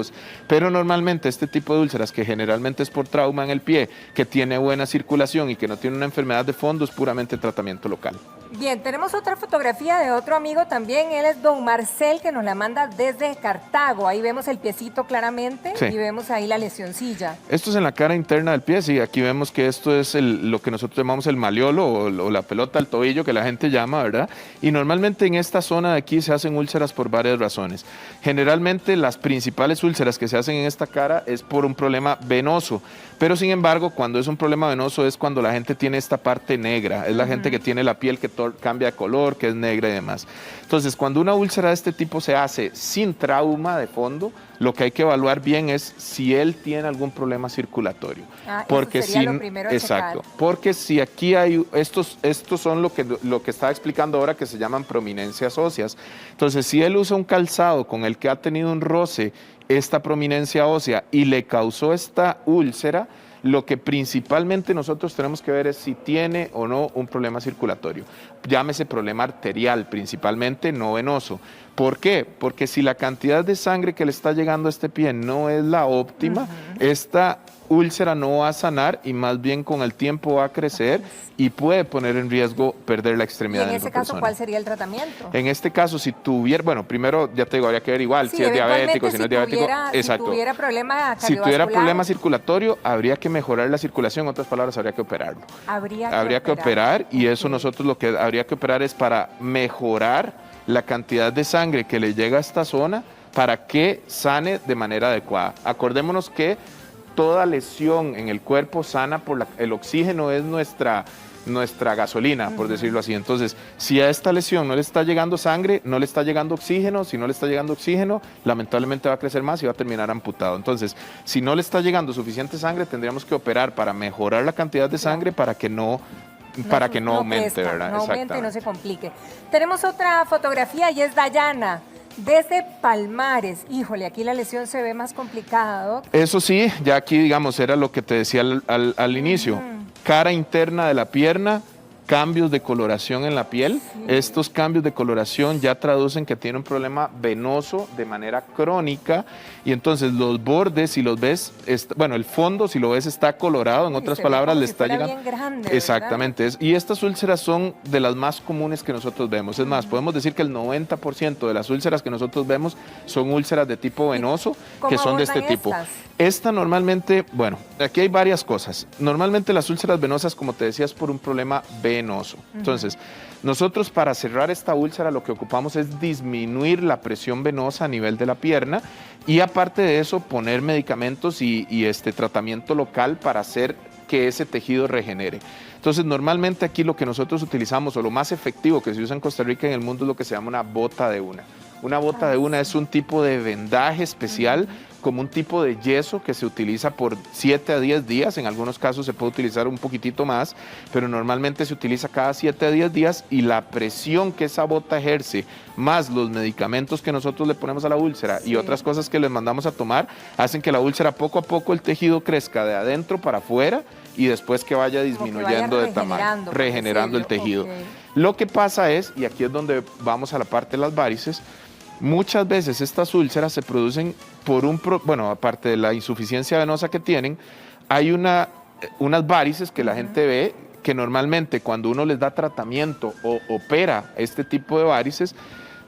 Pero normalmente este tipo de úlceras, que generalmente es por trauma en el pie, que tiene buena circulación y que no tiene una enfermedad de fondo, es puramente tratamiento local. Bien, tenemos otra fotografía de otro amigo también, él es don Marcel, que nos la manda desde Cartago. Ahí vemos el piecito claramente, sí, y vemos ahí la lesioncilla. Esto es en la cara interna del pie, sí, aquí vemos que esto es lo que nosotros llamamos el maleolo o la pelota al tobillo que la gente llama, ¿verdad? Y normalmente en esta zona de aquí se hacen úlceras por varias razones. Generalmente las principales úlceras que se hacen en esta cara es por un problema venoso, pero sin embargo cuando es un problema venoso es cuando la gente tiene esta parte negra, es la gente que tiene la piel que cambia de color, que es negra y demás. Entonces, cuando una úlcera de este tipo se hace sin trauma de fondo, lo que hay que evaluar bien es si él tiene algún problema circulatorio. Porque eso sería lo primero a exacto, checar. porque si aquí hay, estos son lo que estaba explicando ahora, que se llaman prominencias óseas. Entonces, si él usa un calzado con el que ha tenido un roce esta prominencia ósea y le causó esta úlcera, lo que principalmente nosotros tenemos que ver es si tiene o no un problema circulatorio. Llámese problema arterial principalmente, no venoso. ¿Por qué? Porque si la cantidad de sangre que le está llegando a este pie no es la óptima, esta úlcera no va a sanar y más bien con el tiempo va a crecer y puede poner en riesgo perder la extremidad. ¿Y en de ese la caso persona. cuál sería el tratamiento? En este caso, si tuviera, bueno, primero ya te digo, habría que ver igual si es diabético, si no es diabético. Exacto. Si tuviera problema cardiovascular. Si tuviera problema circulatorio, habría que mejorar la circulación, en otras palabras, habría que operarlo. Habría que operar y eso nosotros lo que habría que operar es para mejorar la cantidad de sangre que le llega a esta zona para que sane de manera adecuada. Acordémonos que toda lesión en el cuerpo sana por el oxígeno es nuestra gasolina, por decirlo así. Entonces, si a esta lesión no le está llegando sangre, no le está llegando oxígeno, si no le está llegando oxígeno, lamentablemente va a crecer más y va a terminar amputado. Entonces, si no le está llegando suficiente sangre, tendríamos que operar para mejorar la cantidad de sangre para que no aumente, ¿verdad? No aumente y no se complique. Tenemos otra fotografía y es Dayana, desde Palmares. Híjole, aquí la lesión se ve más complicada, Doc. Eso sí, ya aquí, digamos, era lo que te decía al inicio. Cara interna de la pierna, cambios de coloración en la piel. Estos cambios de coloración ya traducen que tiene un problema venoso de manera crónica y entonces los bordes, si los ves, bueno, el fondo, si lo ves, está colorado, en otras palabras, le está llegando. Bien grande, exactamente, y estas úlceras son de las más comunes que nosotros vemos. Es más, podemos decir que el 90% de las úlceras que nosotros vemos son úlceras de tipo venoso, que son de este tipo. Esta normalmente, bueno, aquí hay varias cosas. Normalmente las úlceras venosas, como te decía, es por un problema venoso. Entonces, nosotros para cerrar esta úlcera lo que ocupamos es disminuir la presión venosa a nivel de la pierna y aparte de eso poner medicamentos y tratamiento local para hacer que ese tejido regenere. Entonces, normalmente aquí lo que nosotros utilizamos o lo más efectivo que se usa en Costa Rica y en el mundo es lo que se llama una bota de una. Una bota de una es un tipo de vendaje especial, como un tipo de yeso que se utiliza por 7 a 10 días, en algunos casos se puede utilizar un poquitito más, pero normalmente se utiliza cada 7 a 10 días y la presión que esa bota ejerce, más los medicamentos que nosotros le ponemos a la úlcera y otras cosas que les mandamos a tomar, hacen que la úlcera poco a poco el tejido crezca de adentro para afuera y después que vaya disminuyendo de tamaño, regenerando el tejido. Lo que pasa es, y aquí es donde vamos a la parte de las varices, muchas veces estas úlceras se producen por aparte de la insuficiencia venosa que tienen, hay unas varices que la gente ve que normalmente cuando uno les da tratamiento o opera este tipo de varices,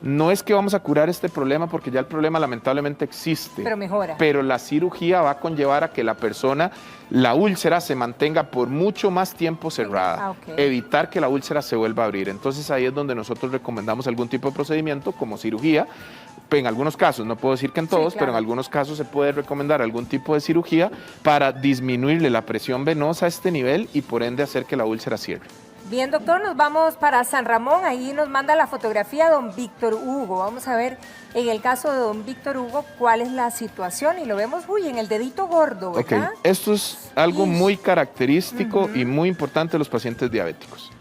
no es que vamos a curar este problema porque ya el problema lamentablemente existe. Pero mejora. Pero la cirugía va a conllevar a que la persona, la úlcera se mantenga por mucho más tiempo cerrada. Evitar que la úlcera se vuelva a abrir. Entonces ahí es donde nosotros recomendamos algún tipo de procedimiento como cirugía. En algunos casos, no puedo decir que en todos, pero en algunos casos se puede recomendar algún tipo de cirugía para disminuirle la presión venosa a este nivel y por ende hacer que la úlcera cierre. Bien, doctor, nos vamos para San Ramón. Ahí nos manda la fotografía don Víctor Hugo. Vamos a ver, en el caso de don Víctor Hugo, cuál es la situación. Y lo vemos, en el dedito gordo, ¿verdad? Esto es algo muy característico y muy importante de los pacientes diabéticos,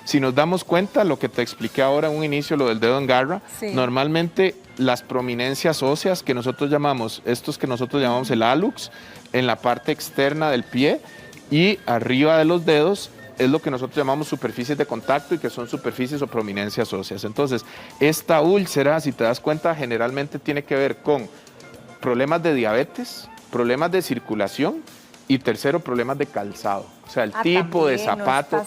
Si nos damos cuenta, lo que te expliqué ahora en un inicio, lo del dedo en garra, normalmente las prominencias óseas que nosotros llamamos, el hallux, en la parte externa del pie y arriba de los dedos, es lo que nosotros llamamos superficies de contacto y que son superficies o prominencias óseas. Entonces, esta úlcera, si te das cuenta, generalmente tiene que ver con problemas de diabetes, problemas de circulación y tercero, problemas de calzado. O sea, el tipo de zapato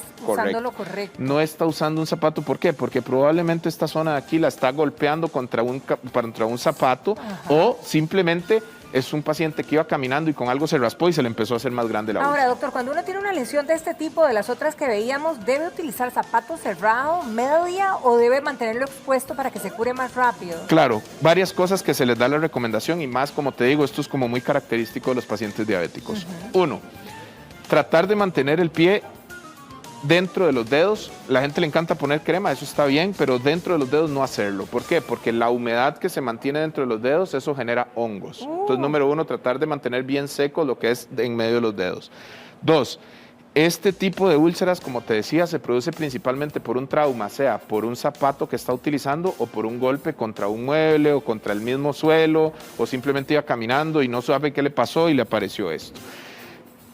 no está usando un zapato. ¿Por qué? Porque probablemente esta zona de aquí la está golpeando contra un zapato o simplemente es un paciente que iba caminando y con algo se raspó y se le empezó a hacer más grande la úlcera. Ahora, doctor, cuando uno tiene una lesión de este tipo, de las otras que veíamos, ¿debe utilizar zapato cerrado, media o debe mantenerlo expuesto para que se cure más rápido? Claro, varias cosas que se les da la recomendación y más, como te digo, esto es como muy característico de los pacientes diabéticos. Uno, tratar de mantener el pie dentro de los dedos. La gente le encanta poner crema, eso está bien, pero dentro de los dedos no hacerlo. ¿Por qué? Porque la humedad que se mantiene dentro de los dedos, eso genera hongos. Entonces, número 1, tratar de mantener bien seco lo que es en medio de los dedos. 2, este tipo de úlceras, como te decía, se produce principalmente por un trauma, sea por un zapato que está utilizando o por un golpe contra un mueble o contra el mismo suelo, o simplemente iba caminando y no sabe qué le pasó y le apareció esto.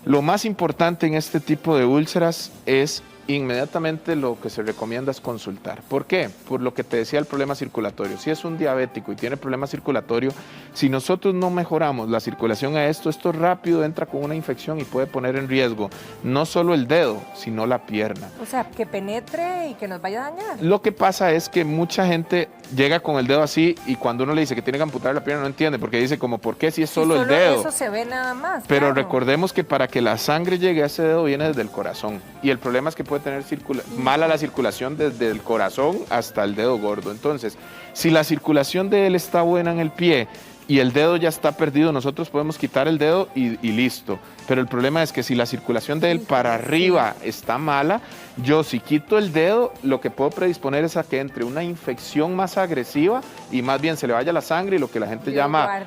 Lo más importante en este tipo de úlceras es inmediatamente lo que se recomienda es consultar. ¿Por qué? Por lo que te decía, el problema circulatorio. Si es un diabético y tiene problema circulatorio, si nosotros no mejoramos la circulación a esto rápido entra con una infección y puede poner en riesgo no solo el dedo, sino la pierna. O sea, que penetre y que nos vaya a dañar. Lo que pasa es que mucha gente llega con el dedo así y cuando uno le dice que tiene que amputar la pierna no entiende, porque dice como, ¿por qué si es solo el dedo? Eso se ve nada más. Pero claro. recordemos que para que la sangre llegue a ese dedo viene desde el corazón y el problema es que puede tener mala la circulación desde el corazón hasta el dedo gordo. Entonces, si la circulación de él está buena en el pie y el dedo ya está perdido, nosotros podemos quitar el dedo y listo. Pero el problema es que si la circulación de él para arriba está mala, yo si quito el dedo, lo que puedo predisponer es a que entre una infección más agresiva y más bien se le vaya la sangre y lo que la gente llama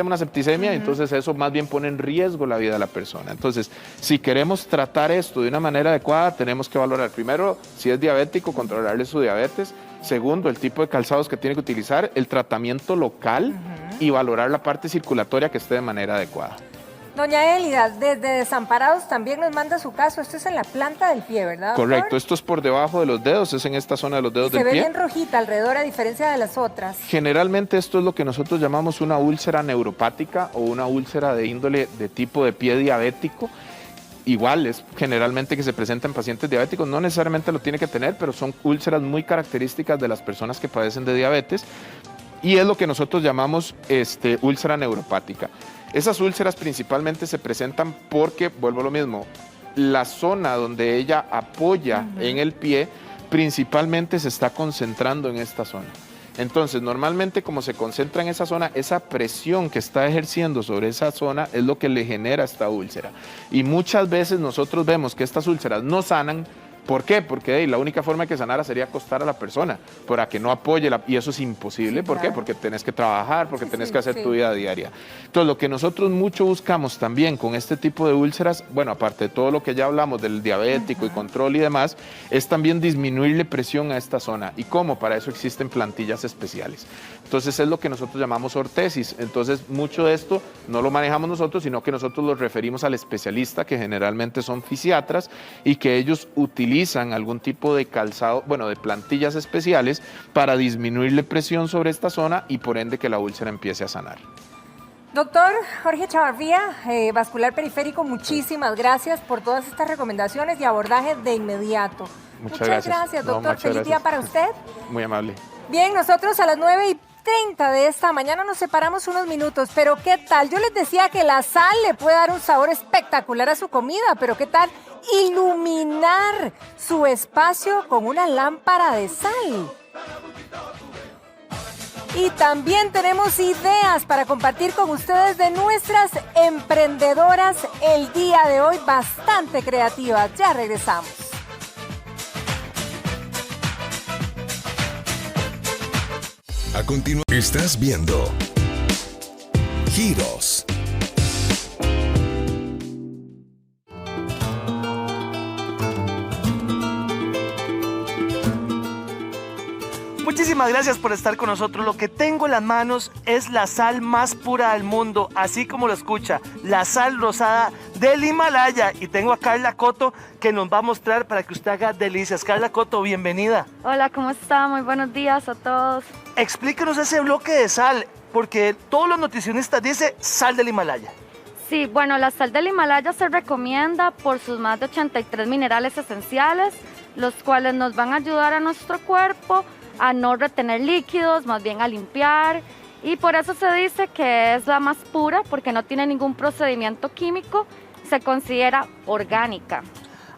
una septicemia, entonces eso más bien pone en riesgo la vida de la persona. Entonces, si queremos tratar esto de una manera adecuada, tenemos que valorar primero si es diabético, controlarle su diabetes. Segundo, el tipo de calzados que tiene que utilizar, el tratamiento local y valorar la parte circulatoria que esté de manera adecuada. Doña Élida, desde Desamparados también nos manda su caso. Esto es en la planta del pie, ¿verdad, doctor? Correcto, esto es por debajo de los dedos, es en esta zona de los dedos del pie. Se ve bien rojita alrededor a diferencia de las otras. Generalmente esto es lo que nosotros llamamos una úlcera neuropática o una úlcera de índole de tipo de pie diabético. Igual es generalmente que se presenta en pacientes diabéticos, no necesariamente lo tiene que tener, pero son úlceras muy características de las personas que padecen de diabetes y es lo que nosotros llamamos úlcera neuropática. Esas úlceras principalmente se presentan porque, vuelvo a lo mismo, la zona donde ella apoya en el pie principalmente se está concentrando en esta zona. Entonces, normalmente como se concentra en esa zona, esa presión que está ejerciendo sobre esa zona es lo que le genera esta úlcera. Y muchas veces nosotros vemos que estas úlceras no sanan. ¿Por qué? Porque la única forma de que sanara sería acostar a la persona para que no apoye, y eso es imposible. Sí, ¿por qué? Porque tenés que trabajar, porque tenés que hacer tu vida diaria. Entonces, lo que nosotros mucho buscamos también con este tipo de úlceras, bueno, aparte de todo lo que ya hablamos del diabético y control y demás, es también disminuirle presión a esta zona. ¿Y cómo? Para eso existen plantillas especiales. Entonces, es lo que nosotros llamamos ortesis. Entonces, mucho de esto no lo manejamos nosotros, sino que nosotros lo referimos al especialista, que generalmente son fisiatras, y que ellos utilizan algún tipo de calzado, de plantillas especiales para disminuirle presión sobre esta zona y por ende que la úlcera empiece a sanar. Doctor Jorge Chavarría, vascular periférico, muchísimas gracias por todas estas recomendaciones y abordaje de inmediato. Muchas gracias, doctor. Feliz día para usted. Muy amable. Bien, nosotros a las 9:30 de esta mañana nos separamos unos minutos, pero ¿qué tal? Yo les decía que la sal le puede dar un sabor espectacular a su comida, pero ¿qué tal iluminar su espacio con una lámpara de sal? Y también tenemos ideas para compartir con ustedes de nuestras emprendedoras el día de hoy, bastante creativas. Ya regresamos. A continuación, estás viendo Giros. Muchísimas gracias por estar con nosotros. Lo que tengo en las manos es la sal más pura del mundo, así como lo escucha, la sal rosada del Himalaya. Y tengo a Carla Coto que nos va a mostrar para que usted haga delicias. Carla Coto, bienvenida. Hola, ¿cómo está? Muy buenos días a todos. Explíquenos ese bloque de sal, porque todos los nutricionistas dicen sal del Himalaya. Sí, bueno, la sal del Himalaya se recomienda por sus más de 83 minerales esenciales, los cuales nos van a ayudar a nuestro cuerpo a no retener líquidos, más bien a limpiar, y por eso se dice que es la más pura, porque no tiene ningún procedimiento químico, se considera orgánica.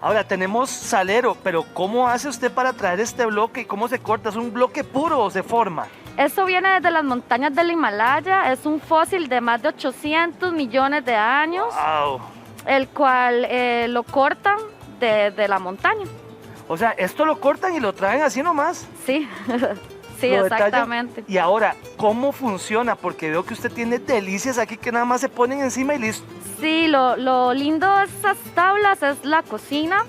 Ahora tenemos salero, pero ¿cómo hace usted para traer este bloque y cómo se corta? ¿Es un bloque puro o se forma? Eso viene desde las montañas del Himalaya, es un fósil de más de 800 millones de años, wow, el cual lo cortan de la montaña. O sea, esto lo cortan y lo traen así nomás. Sí, sí, Lo exactamente. detallan. Y ahora, ¿cómo funciona? Porque veo que usted tiene delicias aquí que nada más se ponen encima y listo. Sí, lo lindo de esas tablas es la cocina.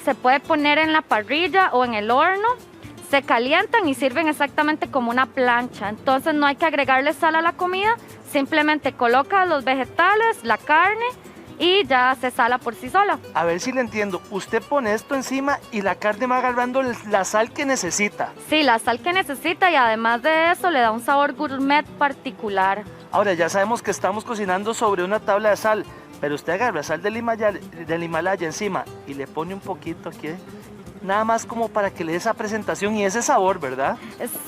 Se puede poner en la parrilla o en el horno. Se calientan y sirven exactamente como una plancha. Entonces no hay que agregarle sal a la comida. Simplemente coloca los vegetales, la carne y ya se sala por sí sola. A ver si le entiendo. Usted pone esto encima y la carne va agarrando la sal que necesita. Sí, la sal que necesita y además de eso le da un sabor gourmet particular. Ahora ya sabemos que estamos cocinando sobre una tabla de sal, pero usted agarra sal del Himalaya encima y le pone un poquito aquí, nada más como para que le dé esa presentación y ese sabor, ¿verdad?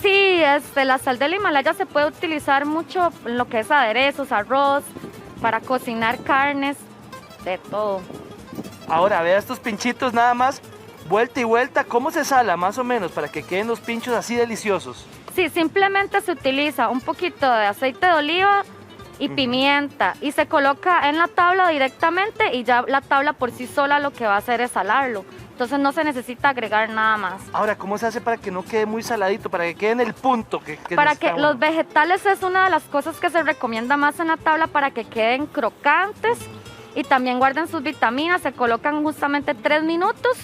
Sí, la sal del Himalaya se puede utilizar mucho en lo que es aderezos, arroz, para cocinar carnes, de todo. Ahora, vea estos pinchitos nada más, vuelta y vuelta. ¿Cómo se sala más o menos para que queden los pinchos así deliciosos? Sí, simplemente se utiliza un poquito de aceite de oliva y pimienta y se coloca en la tabla directamente y ya la tabla por sí sola lo que va a hacer es salarlo. Entonces no se necesita agregar nada más. Ahora, ¿cómo se hace para que no quede muy saladito, para que quede en el punto? Para que los vegetales es una de las cosas que se recomienda más en la tabla para que queden crocantes y también guarden sus vitaminas. Se colocan justamente 3 minutos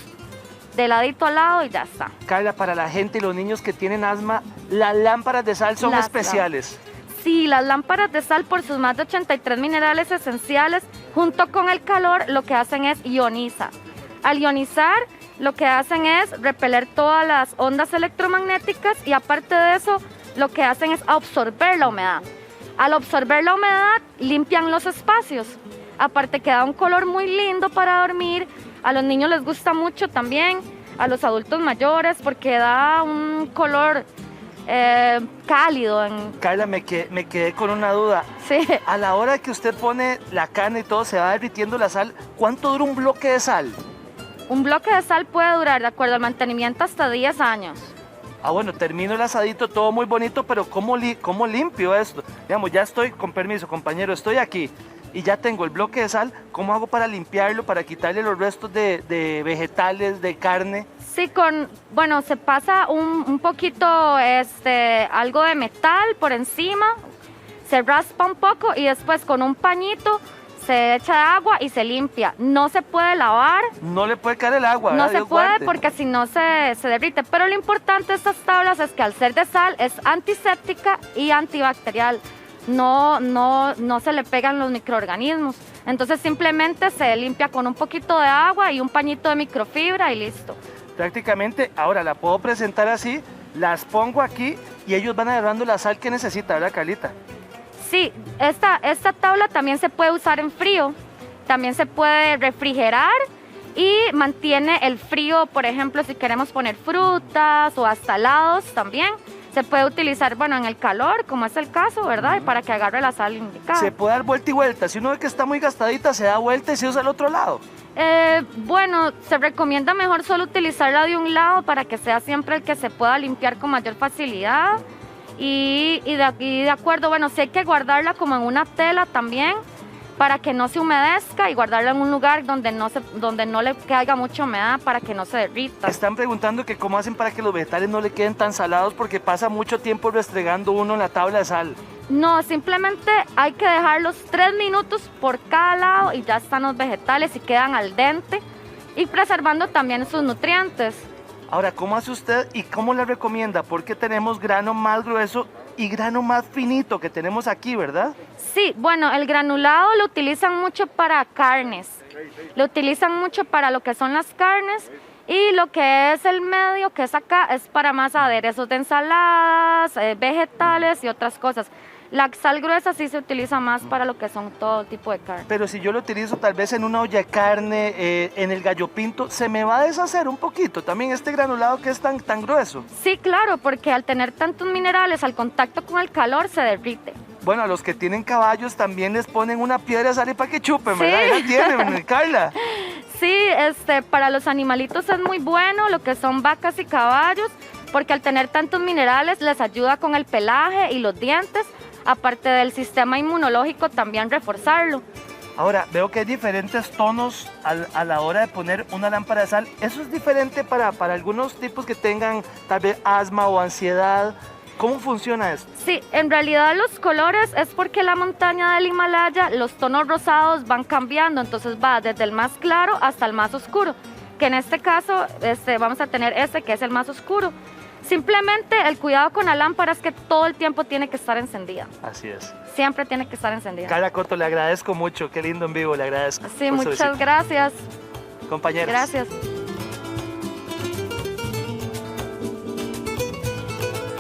de ladito al lado y ya está. Carla, para la gente y los niños que tienen asma, las lámparas de sal son especiales. Sí, las lámparas de sal por sus más de 83 minerales esenciales, junto con el calor, lo que hacen es ionizar. Al ionizar, lo que hacen es repeler todas las ondas electromagnéticas y aparte de eso, lo que hacen es absorber la humedad. Al absorber la humedad, limpian los espacios. Aparte que da un color muy lindo para dormir. A los niños les gusta mucho también, a los adultos mayores, porque da un color cálido. Carla, me quedé con una duda. Sí. A la hora que usted pone la carne y todo, se va derritiendo la sal, ¿cuánto dura un bloque de sal? Un bloque de sal puede durar, de acuerdo al mantenimiento, hasta 10 años. Ah, bueno, termino el asadito, todo muy bonito, pero ¿cómo limpio esto? Digamos, ya estoy, con permiso, compañero, estoy aquí y ya tengo el bloque de sal. ¿Cómo hago para limpiarlo, para quitarle los restos de vegetales, de carne? Sí, se pasa un poquito, algo de metal por encima, se raspa un poco y después con un pañito se echa agua y se limpia. No se puede lavar. No le puede caer el agua. No se puede porque si no se derrite. Pero lo importante de estas tablas es que al ser de sal es antiséptica y antibacterial. No se le pegan los microorganismos. Entonces simplemente se limpia con un poquito de agua y un pañito de microfibra y listo. Prácticamente, ahora la puedo presentar así, las pongo aquí y ellos van agarrando la sal que necesita, ¿verdad, Carlita? Sí, esta tabla también se puede usar en frío, también se puede refrigerar y mantiene el frío, por ejemplo, si queremos poner frutas o hasta helados también. Se puede utilizar, en el calor, como es el caso, ¿verdad? Y para que agarre la sal indicada. Se puede dar vuelta y vuelta. Si uno ve que está muy gastadita, se da vuelta y se usa al otro lado. Se recomienda mejor solo utilizarla de un lado para que sea siempre el que se pueda limpiar con mayor facilidad. Y de acuerdo, sí hay que guardarla como en una tela también para que no se humedezca y guardarla en un lugar donde no le caiga mucha humedad para que no se derrita. Están preguntando que cómo hacen para que los vegetales no le queden tan salados porque pasa mucho tiempo restregando uno en la tabla de sal. No, simplemente hay que dejarlos 3 minutos por cada lado y ya están los vegetales y quedan al dente y preservando también sus nutrientes. Ahora, ¿cómo hace usted y cómo le recomienda? Porque tenemos grano más grueso y grano más finito que tenemos aquí, ¿verdad? Sí, el granulado lo utilizan mucho para carnes. Lo utilizan mucho para lo que son las carnes y lo que es el medio, que es acá, es para más aderezos de ensaladas, vegetales y otras cosas. La sal gruesa sí se utiliza más para lo que son todo tipo de carne. Pero si yo lo utilizo tal vez en una olla de carne, en el gallo pinto, ¿se me va a deshacer un poquito también este granulado que es tan grueso? Sí, claro, porque al tener tantos minerales al contacto con el calor se derrite. Bueno, a los que tienen caballos también les ponen una piedra de sal y para que chupen, ¿verdad? Sí. ¿Ya tienen, Carla? Sí, para los animalitos es muy bueno, lo que son vacas y caballos, porque al tener tantos minerales les ayuda con el pelaje y los dientes, aparte del sistema inmunológico también reforzarlo. Ahora, veo que hay diferentes tonos a la hora de poner una lámpara de sal. ¿Eso es diferente para algunos tipos que tengan tal vez asma o ansiedad? ¿Cómo funciona esto? Sí, en realidad los colores es porque la montaña del Himalaya, los tonos rosados van cambiando, entonces va desde el más claro hasta el más oscuro, que en este caso vamos a tener que es el más oscuro. Simplemente el cuidado con la lámpara es que todo el tiempo tiene que estar encendida. Así es. Siempre tiene que estar encendida. Carla Coto, le agradezco mucho, qué lindo en vivo, le agradezco. Sí, muchas gracias. Compañeros. Gracias.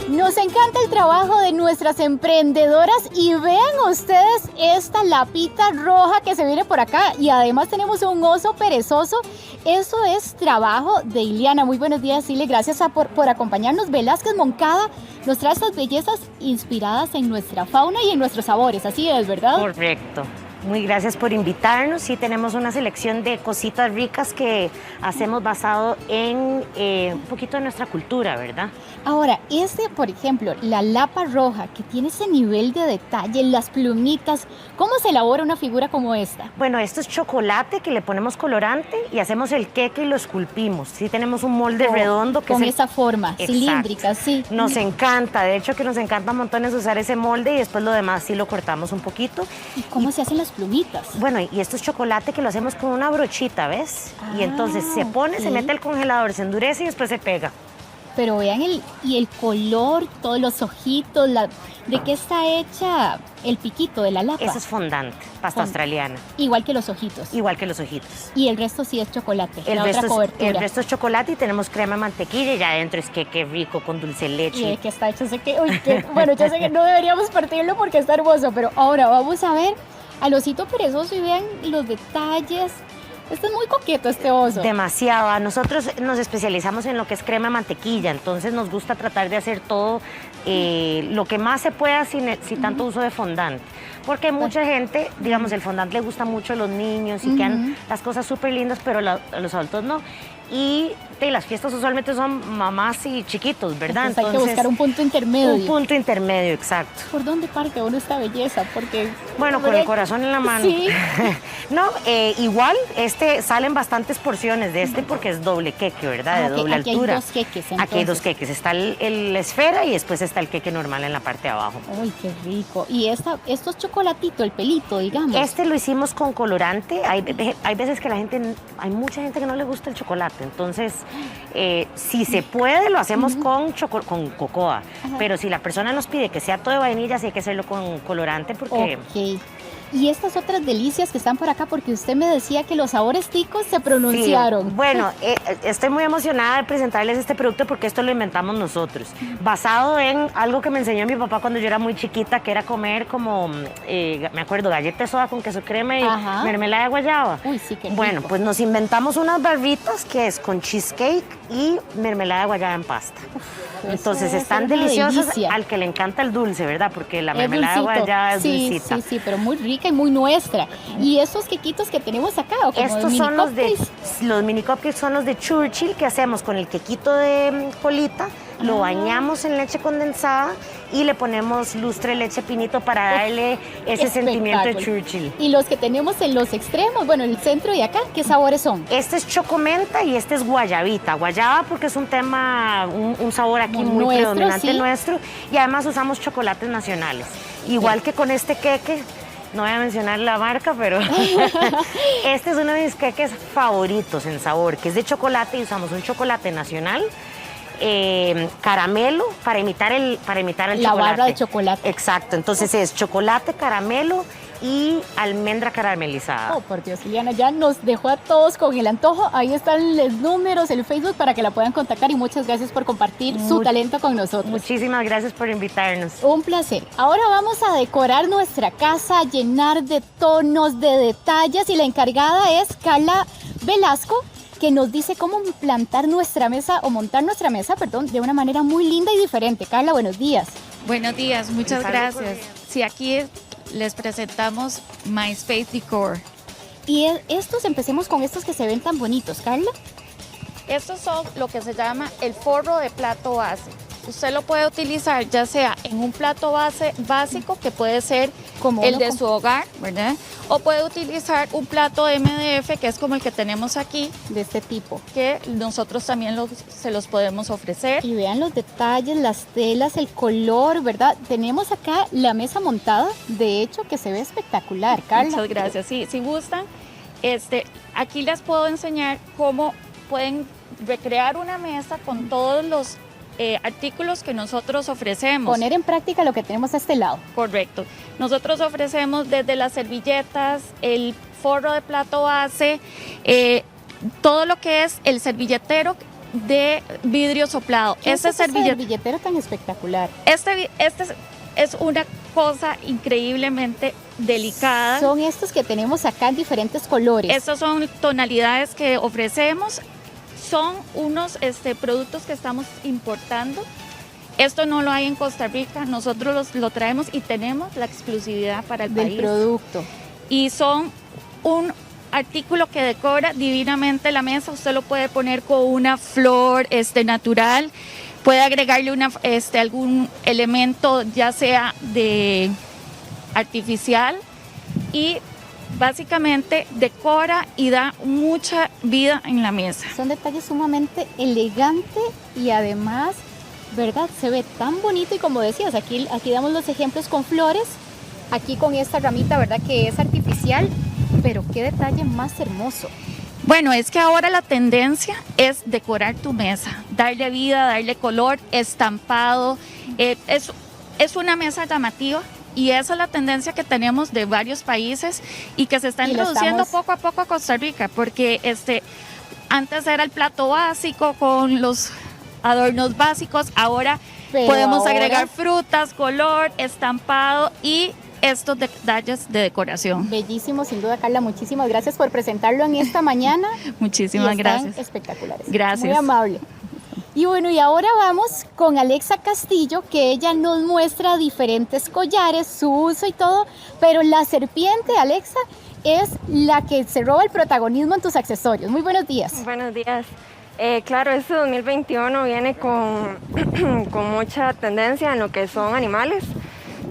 Nos encanta el trabajo de nuestras emprendedoras y vean ustedes esta lapita roja que se viene por acá y además tenemos un oso perezoso. Eso es trabajo de Iliana. Muy buenos días, Ile. Gracias por acompañarnos. Velázquez Moncada nos trae estas bellezas inspiradas en nuestra fauna y en nuestros sabores. Así es, ¿verdad? Correcto. Muy gracias por invitarnos. Sí, tenemos una selección de cositas ricas que hacemos basado en un poquito de nuestra cultura, ¿verdad? Ahora, por ejemplo, la lapa roja, que tiene ese nivel de detalle, las plumitas, ¿cómo se elabora una figura como esta? Bueno, esto es chocolate que le ponemos colorante y hacemos el queque y lo esculpimos. Sí, tenemos un molde redondo. Con esa forma, exacto, cilíndrica, sí. Nos encanta, de hecho que nos encanta montones usar ese molde y después lo demás sí lo cortamos un poquito. ¿Y cómo se hacen las plumitas? Bueno, y esto es chocolate que lo hacemos con una brochita, ¿ves? Y entonces se pone, se mete al congelador, se endurece y después se pega. Pero vean el color, todos los ojitos, ¿de qué está hecha el piquito de la lapa? Eso es fondant, pasta australiana. Igual que los ojitos. Igual que los ojitos. Y el resto sí es chocolate, el resto es chocolate y tenemos crema de mantequilla y ya adentro es queque rico con dulce de leche. Y de que está hecho, bueno, yo sé que no deberíamos partirlo porque está hermoso, pero ahora vamos a ver al osito perezoso y vean los detalles. Este es muy coqueto, este oso. Demasiado. Nosotros nos especializamos en lo que es crema de mantequilla, entonces nos gusta tratar de hacer todo lo que más se pueda sin tanto uso de fondant. Porque hay mucha gente, digamos, el fondant le gusta mucho a los niños y quedan las cosas súper lindas, pero a los adultos no. Y las fiestas usualmente son mamás y chiquitos, ¿verdad? Entonces hay que buscar un punto intermedio. Un punto intermedio, exacto. ¿Por dónde parte uno esta belleza? Porque bueno, con el corazón en la mano. Sí. No, igual salen bastantes porciones de porque es doble queque, ¿verdad? De doble altura. Aquí hay dos queques, entonces. Aquí hay dos queques. Está la esfera y después está el queque normal en la parte de abajo. ¡Ay, qué rico! Y esto es chocolatito, el pelito, digamos. Lo hicimos con colorante. Hay veces que hay mucha gente que no le gusta el chocolate. Entonces, si se puede, lo hacemos con cocoa. Ajá. Pero si la persona nos pide que sea todo de vainilla, sí hay que hacerlo con colorante porque... Okay. Y estas otras delicias que están por acá, porque usted me decía que los sabores ticos se pronunciaron. Sí. Bueno, estoy muy emocionada de presentarles este producto porque esto lo inventamos nosotros, basado en algo que me enseñó mi papá cuando yo era muy chiquita, que era comer como, me acuerdo, galletas de soda con queso crema y mermelada de guayaba. Uy, sí, qué rico. Bueno, pues nos inventamos unas barritas que es con cheesecake y mermelada de guayaba en pasta. Entonces están deliciosas al que le encanta el dulce, ¿verdad? Porque la mermelada de guayaba es dulcita. Sí, pero muy rica y muy nuestra. ¿Y estos quequitos que tenemos acá? ¿O como estos son los mini cupcakes son los de Churchill que hacemos con el quequito de colita, lo bañamos en leche condensada y le ponemos lustre de leche pinito para darle ese sentimiento de Churchill. Y los que tenemos en los extremos, bueno, el centro y acá, ¿qué sabores son? Este es chocomenta y este es guayabita. Guayaba porque es un tema, un sabor aquí muy predominante nuestro, y además usamos chocolates nacionales. Igual que con este queque, no voy a mencionar la marca, pero este es uno de mis queques favoritos en sabor, que es de chocolate y usamos un chocolate nacional, caramelo para imitar el chocolate. La barra de chocolate. Exacto, entonces es chocolate, caramelo y almendra caramelizada. Oh, por Dios, Iliana, ya nos dejó a todos con el antojo. Ahí están los números, el Facebook para que la puedan contactar y muchas gracias por compartir su talento con nosotros. Muchísimas gracias por invitarnos. Un placer. Ahora vamos a decorar nuestra casa, llenar de tonos, de detalles, y la encargada es Carla Velasco, que nos dice cómo plantar nuestra mesa o montar nuestra mesa, de una manera muy linda y diferente. Carla, buenos días. Buenos días, muchas gracias. Sí, aquí les presentamos My Space Decor. Y empecemos con estos que se ven tan bonitos, Carla. Estos son lo que se llama el forro de plato base. Usted lo puede utilizar ya sea en un plato base básico, que puede ser el de su hogar, ¿verdad? O puede utilizar un plato MDF, que es como el que tenemos aquí. De este tipo. Que nosotros también se los podemos ofrecer. Y vean los detalles, las telas, el color, ¿verdad? Tenemos acá la mesa montada, de hecho, que se ve espectacular, Carla. Muchas gracias. Sí, si gustan, aquí les puedo enseñar cómo pueden recrear una mesa con todos los artículos que nosotros ofrecemos. Poner en práctica lo que tenemos a este lado. Correcto. Nosotros ofrecemos desde las servilletas, el forro de plato base, todo lo que es el servilletero de vidrio soplado. ¿Qué es ese servilletero tan espectacular? Este es una cosa increíblemente delicada. Son estos que tenemos acá en diferentes colores. Estas son tonalidades que ofrecemos. Son unos productos que estamos importando. Esto no lo hay en Costa Rica, nosotros lo traemos y tenemos la exclusividad para el país. Del producto. Y son un artículo que decora divinamente la mesa. Usted lo puede poner con una flor natural, puede agregarle algún elemento ya sea de artificial y básicamente decora y da mucha vida en la mesa. Son detalles sumamente elegantes y además, ¿verdad? Se ve tan bonito y como decías, aquí damos los ejemplos con flores, aquí con esta ramita, ¿verdad? Que es artificial, pero qué detalle más hermoso. Bueno, es que ahora la tendencia es decorar tu mesa, darle vida, darle color, estampado, es una mesa llamativa. Y esa es la tendencia que tenemos de varios países y que se está introduciendo poco a poco a Costa Rica, porque antes era el plato básico con los adornos básicos, ahora podemos agregar frutas, color, estampado y estos detalles de decoración. Bellísimo, sin duda, Carla. Muchísimas gracias por presentarlo en esta mañana. Muchísimas gracias. Espectaculares. Gracias. Muy amable. Y bueno, y ahora vamos con Alexa Castillo, que ella nos muestra diferentes collares, su uso y todo, pero la serpiente, Alexa, es la que se roba el protagonismo en tus accesorios. Muy buenos días. Buenos días. Claro, este 2021 viene con mucha tendencia en lo que son animales,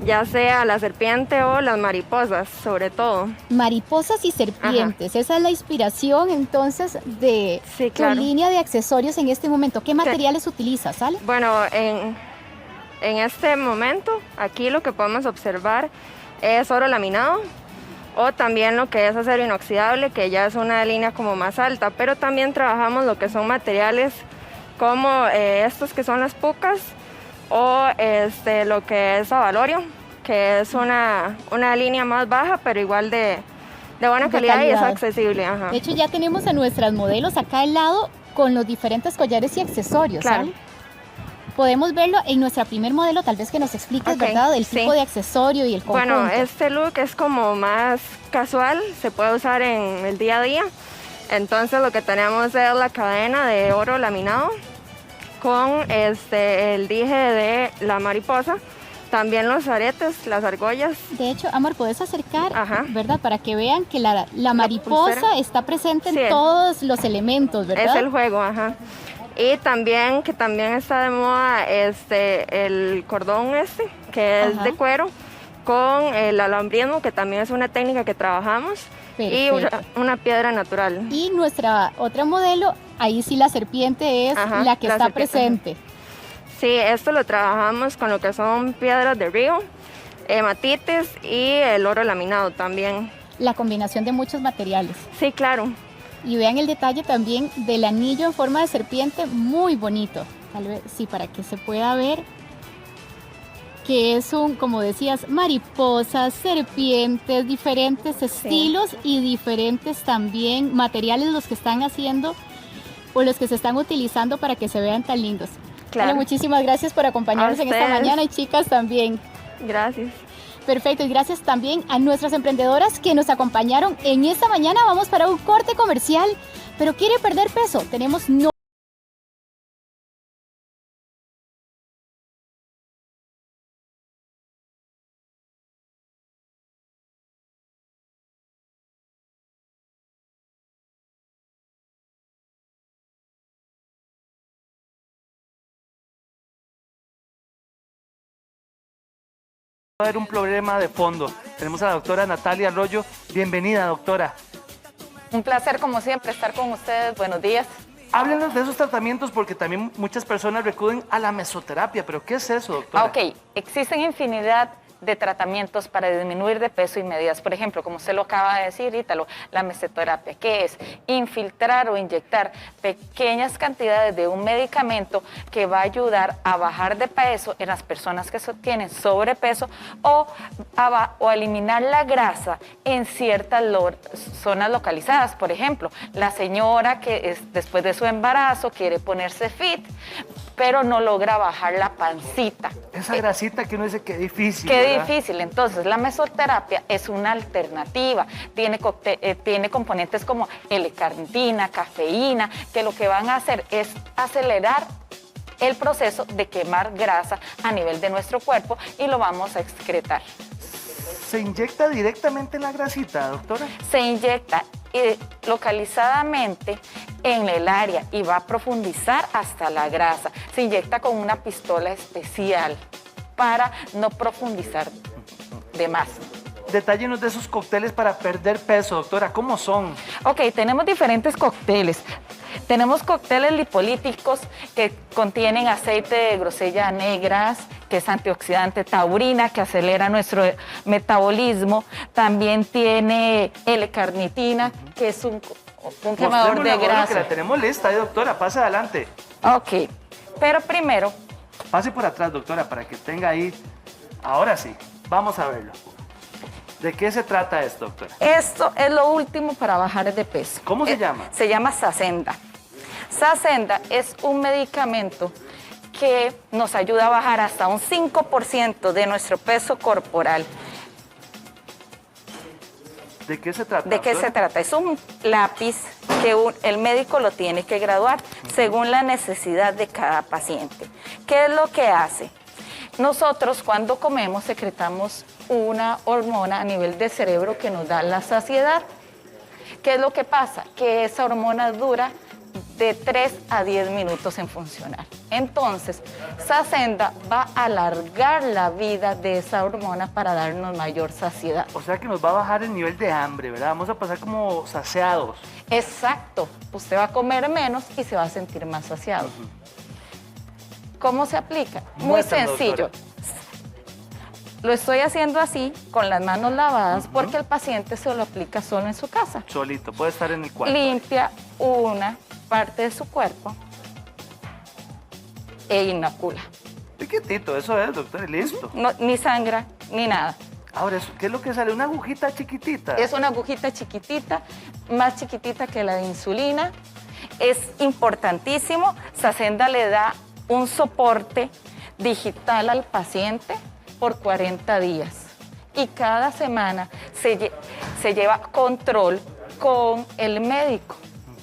ya sea la serpiente o las mariposas, sobre todo. Mariposas y serpientes, esa es la inspiración entonces de tu línea de accesorios en este momento. ¿Qué materiales utilizas, Ale? Bueno, en este momento, aquí lo que podemos observar es oro laminado o también lo que es acero inoxidable, que ya es una línea como más alta, pero también trabajamos lo que son materiales como estos que son las pucas, o lo que es avalorio, que es una línea más baja, pero igual de buena calidad y es accesible. Ajá. De hecho, ya tenemos a nuestras modelos acá al lado con los diferentes collares y accesorios. Claro. ¿Sale? Podemos verlo en nuestra primer modelo, tal vez que nos expliques, ¿verdad? El tipo de accesorio y el conjunto. Bueno, este look es como más casual, se puede usar en el día a día. Entonces lo que tenemos es la cadena de oro laminado con el dije de la mariposa, también los aretes, las argollas. De hecho, amor, puedes acercar, ¿verdad? Para que vean que la mariposa está presente en todos los elementos, ¿verdad? Es el juego, ajá. Y también, que también está de moda, el cordón que es de cuero, con el alambrismo, que también es una técnica que trabajamos. Perfecto. Y una piedra natural. Y nuestra otra modelo, ahí sí la serpiente es la que está presente. Sí, esto lo trabajamos con lo que son piedras de río, hematites y el oro laminado también. La combinación de muchos materiales. Sí, claro. Y vean el detalle también del anillo en forma de serpiente, muy bonito. Tal vez, sí, para que se pueda ver que es como decías, mariposas, serpientes, diferentes estilos y diferentes también materiales los que están haciendo o los que se están utilizando para que se vean tan lindos. Claro. Bueno, muchísimas gracias por acompañarnos en esta mañana y chicas también. Gracias. Perfecto, y gracias también a nuestras emprendedoras que nos acompañaron en esta mañana. Vamos para un corte comercial, pero ¿quiere perder peso? Tenemos Va a haber un problema de fondo. Tenemos a la doctora Natalia Arroyo. Bienvenida, doctora. Un placer, como siempre, estar con ustedes. Buenos días. Háblenos de esos tratamientos porque también muchas personas recurren a la mesoterapia. ¿Pero qué es eso, doctora? Ok, existen infinidad de tratamientos para disminuir de peso y medidas. Por ejemplo, como usted lo acaba de decir, Ítalo, la mesoterapia, que es infiltrar o inyectar pequeñas cantidades de un medicamento que va a ayudar a bajar de peso en las personas que tienen sobrepeso o a eliminar la grasa en ciertas zonas localizadas. Por ejemplo, la señora que después de su embarazo quiere ponerse fit, pero no logra bajar la pancita. Esa grasita que uno dice que difícil. Qué difícil. Entonces, la mesoterapia es una alternativa. Tiene componentes como L-carnitina, cafeína, que lo que van a hacer es acelerar el proceso de quemar grasa a nivel de nuestro cuerpo y lo vamos a excretar. ¿Se inyecta directamente en la grasita, doctora? Se inyecta localizadamente en el área y va a profundizar hasta la grasa. Se inyecta con una pistola especial para no profundizar de más. Detállenos de esos cócteles para perder peso, doctora. ¿Cómo son? Ok, tenemos diferentes cócteles. Tenemos cócteles lipolíticos que contienen aceite de grosella negras, que es antioxidante, taurina, que acelera nuestro metabolismo. También tiene L-carnitina, que es un quemador de grasa. Que la tenemos lista, doctora. Pase adelante. Ok, pero primero... Pase por atrás, doctora, para que tenga ahí... Ahora sí, vamos a verlo. ¿De qué se trata esto, doctora? Esto es lo último para bajar de peso. ¿Cómo se llama? Se llama Saxenda. Saxenda es un medicamento que nos ayuda a bajar hasta un 5% de nuestro peso corporal. ¿De qué se trata? ¿De qué se trata? Es un lápiz que el médico lo tiene que graduar según la necesidad de cada paciente. ¿Qué es lo que hace? Nosotros cuando comemos secretamos una hormona a nivel del cerebro que nos da la saciedad. ¿Qué es lo que pasa? Que esa hormona dura de 3 a 10 minutos en funcionar. Entonces, Saxenda va a alargar la vida de esa hormona para darnos mayor saciedad. O sea que nos va a bajar el nivel de hambre, ¿verdad? Vamos a pasar como saciados. Exacto. Usted va a comer menos y se va a sentir más saciado. ¿Cómo se aplica? Muy sencillo. Lo estoy haciendo así, con las manos lavadas, porque el paciente se lo aplica solo en su casa. Solito, puede estar en el cuarto. Limpia una parte de su cuerpo e inocula. Piquetito, eso es, doctor, listo. No, ni sangra, ni nada. Ahora, ¿qué es lo que sale? ¿Una agujita chiquitita? Es una agujita chiquitita, más chiquitita que la de insulina. Es importantísimo. Saxenda le da un soporte digital al paciente por 40 días. Y cada semana se lleva control con el médico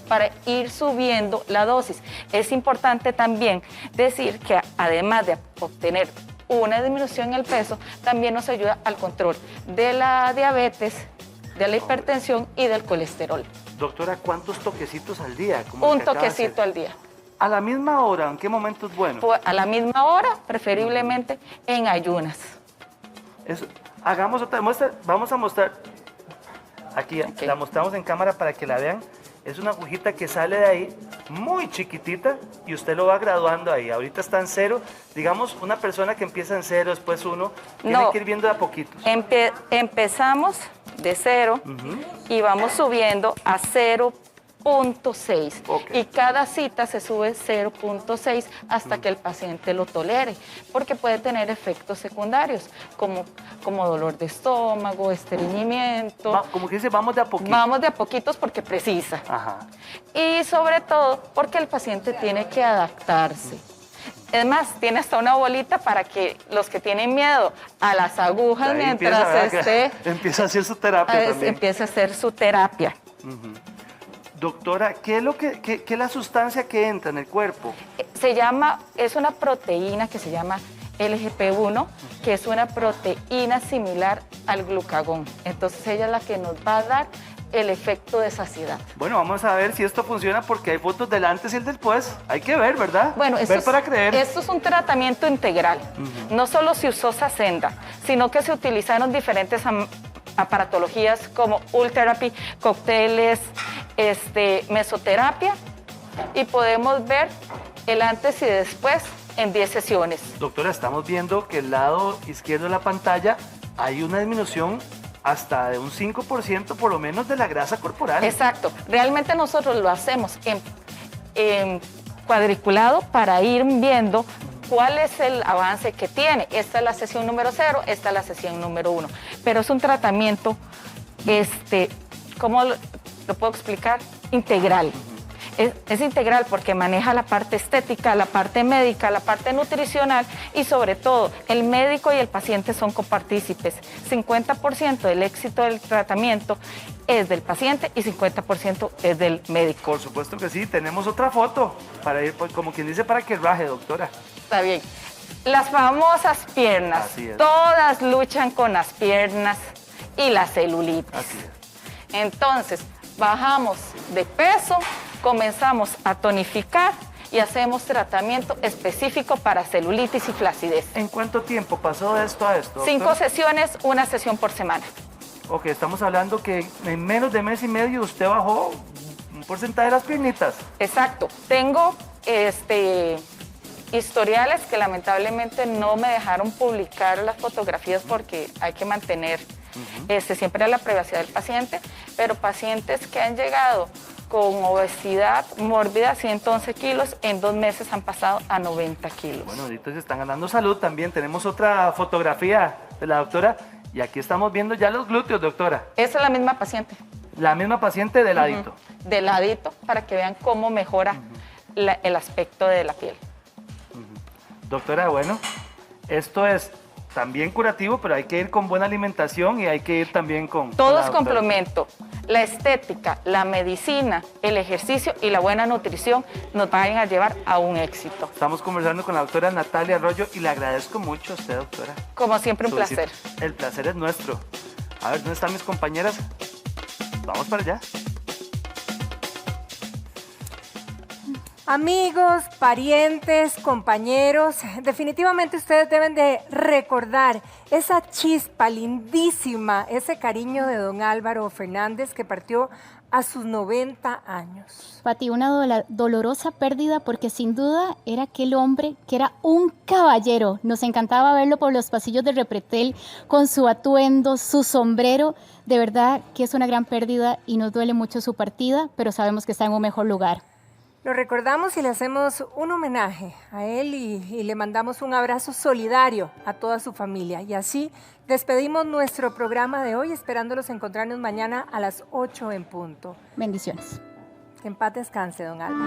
para ir subiendo la dosis. Es importante también decir que además de obtener una disminución en el peso, también nos ayuda al control de la diabetes, de la hipertensión y del colesterol. Doctora, ¿cuántos toquecitos al día? Un toquecito al día. ¿A la misma hora? ¿En qué momento es bueno? Pues a la misma hora, preferiblemente en ayunas. Eso. Hagamos otra muestra. Vamos a mostrar. Aquí la mostramos en cámara para que la vean. Es una agujita que sale de ahí, muy chiquitita, y usted lo va graduando ahí. Ahorita está en 0. Digamos, una persona que empieza en 0, después 1, tiene que ir viendo de a poquitos. Empezamos de 0 y vamos subiendo a 0.6. Y cada cita se sube 0.6 hasta que el paciente lo tolere, porque puede tener efectos secundarios, como dolor de estómago, estreñimiento. Como que dice, vamos de a poquitos. Vamos de a poquitos porque precisa. Ajá. Y sobre todo porque el paciente tiene que adaptarse. Es más, tiene hasta una bolita para que los que tienen miedo a las agujas mientras empieza a hacer su terapia también. Empieza a hacer su terapia. Doctora, ¿qué es la sustancia que entra en el cuerpo? Es una proteína que se llama LGP1, que es una proteína similar al glucagón. Entonces ella es la que nos va a dar el efecto de saciedad. Bueno, vamos a ver si esto funciona porque hay fotos del antes y el después. Hay que ver, ¿verdad? Bueno, ver para creer. Esto es un tratamiento integral. No solo se usó Saxenda, sino que se utilizaron diferentes aparatologías como Ultherapy, cócteles, mesoterapia, y podemos ver el antes y después en 10 sesiones. Doctora, estamos viendo que el lado izquierdo de la pantalla hay una disminución hasta de un 5% por lo menos de la grasa corporal. Exacto. Realmente nosotros lo hacemos en cuadriculado para ir viendo cuál es el avance que tiene. Esta es la sesión número 0, esta es la sesión número 1. Pero es un tratamiento, ¿cómo lo puedo explicar? Integral. Es integral porque maneja la parte estética, la parte médica, la parte nutricional y sobre todo el médico y el paciente son copartícipes. 50% del éxito del tratamiento es del paciente y 50% es del médico. Por supuesto que sí, tenemos otra foto para ir, pues, como quien dice, para que raje, doctora. Está bien. Las famosas piernas, todas luchan con las piernas y la celulitis. Así es. Entonces, bajamos de peso, comenzamos a tonificar y hacemos tratamiento específico para celulitis y flacidez. ¿En cuánto tiempo pasó de esto a esto, doctora? 5 sesiones, una sesión por semana. Ok, estamos hablando que en menos de mes y medio usted bajó un porcentaje de las piernitas. Exacto. Tengo historiales que lamentablemente no me dejaron publicar las fotografías porque hay que mantener siempre la privacidad del paciente, pero pacientes que han llegado con obesidad mórbida, 111 kilos, en 2 meses han pasado a 90 kilos. Bueno, ahorita se están ganando salud también. Tenemos otra fotografía de la doctora y aquí estamos viendo ya los glúteos, doctora. Esa es la misma paciente. La misma paciente de ladito. De ladito, para que vean cómo mejora el aspecto de la piel. Doctora, bueno, esto es también curativo, pero hay que ir con buena alimentación y hay que ir también con... Todo es complemento. La estética, la medicina, el ejercicio y la buena nutrición nos van a llevar a un éxito. Estamos conversando con la doctora Natalia Arroyo y le agradezco mucho a usted, doctora. Como siempre, un placer. El placer es nuestro. A ver, ¿dónde están mis compañeras? Vamos para allá. Amigos, parientes, compañeros, definitivamente ustedes deben de recordar esa chispa lindísima, ese cariño de don Álvaro Fernández que partió a sus 90 años. Pati, una dolorosa pérdida porque sin duda era aquel hombre que era un caballero. Nos encantaba verlo por los pasillos de Repretel con su atuendo, su sombrero. De verdad que es una gran pérdida y nos duele mucho su partida, pero sabemos que está en un mejor lugar. Lo recordamos y le hacemos un homenaje a él y le mandamos un abrazo solidario a toda su familia. Y así despedimos nuestro programa de hoy, esperándolos encontrarnos mañana a las 8 en punto. Bendiciones. Que en paz descanse, don Álvaro.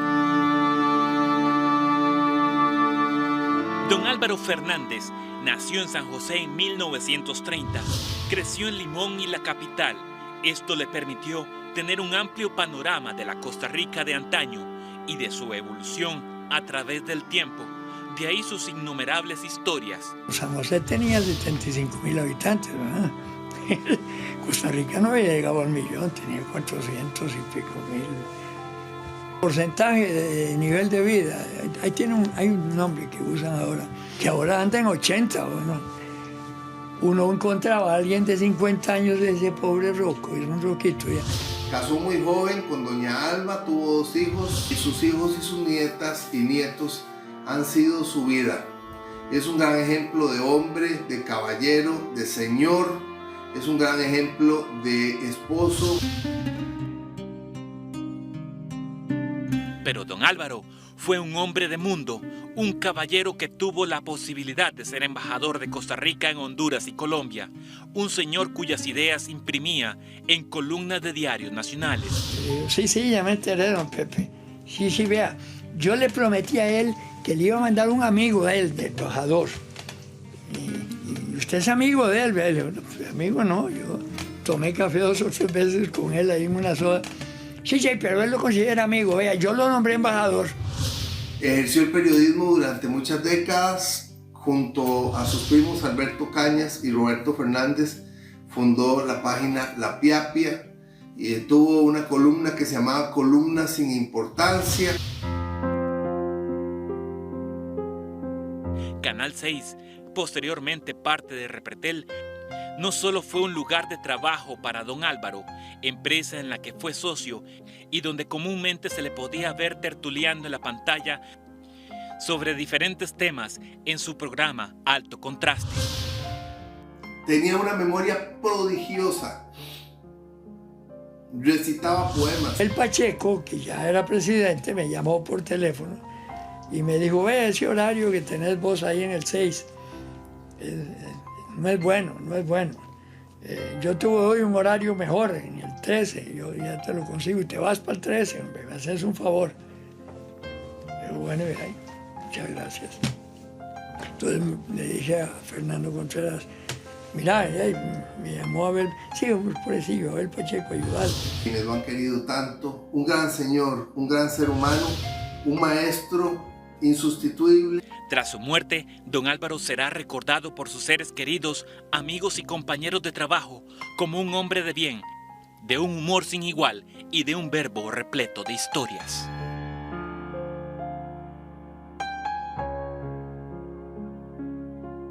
Don Álvaro Fernández nació en San José en 1930. Creció en Limón y la capital. Esto le permitió tener un amplio panorama de la Costa Rica de antaño y de su evolución a través del tiempo. De ahí sus innumerables historias. San José tenía 75.000 habitantes, ¿verdad? Costa Rica no había llegado al millón, tenía 400 y pico mil. Porcentaje de nivel de vida, hay un nombre que usan ahora, que ahora anda en 80, ¿no? Uno encontraba a alguien de 50 años de ese pobre roco, era un roquito ya. Casó muy joven con doña Alma, tuvo 2 hijos y sus hijos y sus nietas y nietos han sido su vida. Es un gran ejemplo de hombre, de caballero, de señor, es un gran ejemplo de esposo. Pero don Álvaro fue un hombre de mundo, un caballero que tuvo la posibilidad de ser embajador de Costa Rica en Honduras y Colombia, un señor cuyas ideas imprimía en columnas de diarios nacionales. Sí, ya me enteré, don Pepe. Sí, vea, yo le prometí a él que le iba a mandar un amigo a él, de embajador. Y usted es amigo de él, vea. No, amigo no, yo tomé café 2 o 3 veces con él ahí en una soda. Sí, pero él lo considera amigo, vea, yo lo nombré embajador. Ejerció el periodismo durante muchas décadas. Junto a sus primos Alberto Cañas y Roberto Fernández fundó la página La Piapia y tuvo una columna que se llamaba Columna sin Importancia. Canal 6, posteriormente parte de Repretel, no solo fue un lugar de trabajo para don Álvaro, empresa en la que fue socio y donde comúnmente se le podía ver tertuleando en la pantalla sobre diferentes temas en su programa Alto Contraste. Tenía una memoria prodigiosa. Recitaba poemas. El Pacheco, que ya era presidente, me llamó por teléfono y me dijo, ve, ese horario que tenés vos ahí en el 6, no es bueno, no es bueno. Yo te doy un horario mejor, en el 13, yo ya te lo consigo y te vas para el 13, hombre, me haces un favor. Pero bueno, ahí, muchas gracias. Entonces le dije a Fernando Contreras, mira, me llamó a ver, sí, por eso, a ver Pacheco, ayudar. Quienes lo han querido tanto, un gran señor, un gran ser humano, un maestro insustituible. Tras su muerte, don Álvaro será recordado por sus seres queridos, amigos y compañeros de trabajo como un hombre de bien, de un humor sin igual y de un verbo repleto de historias.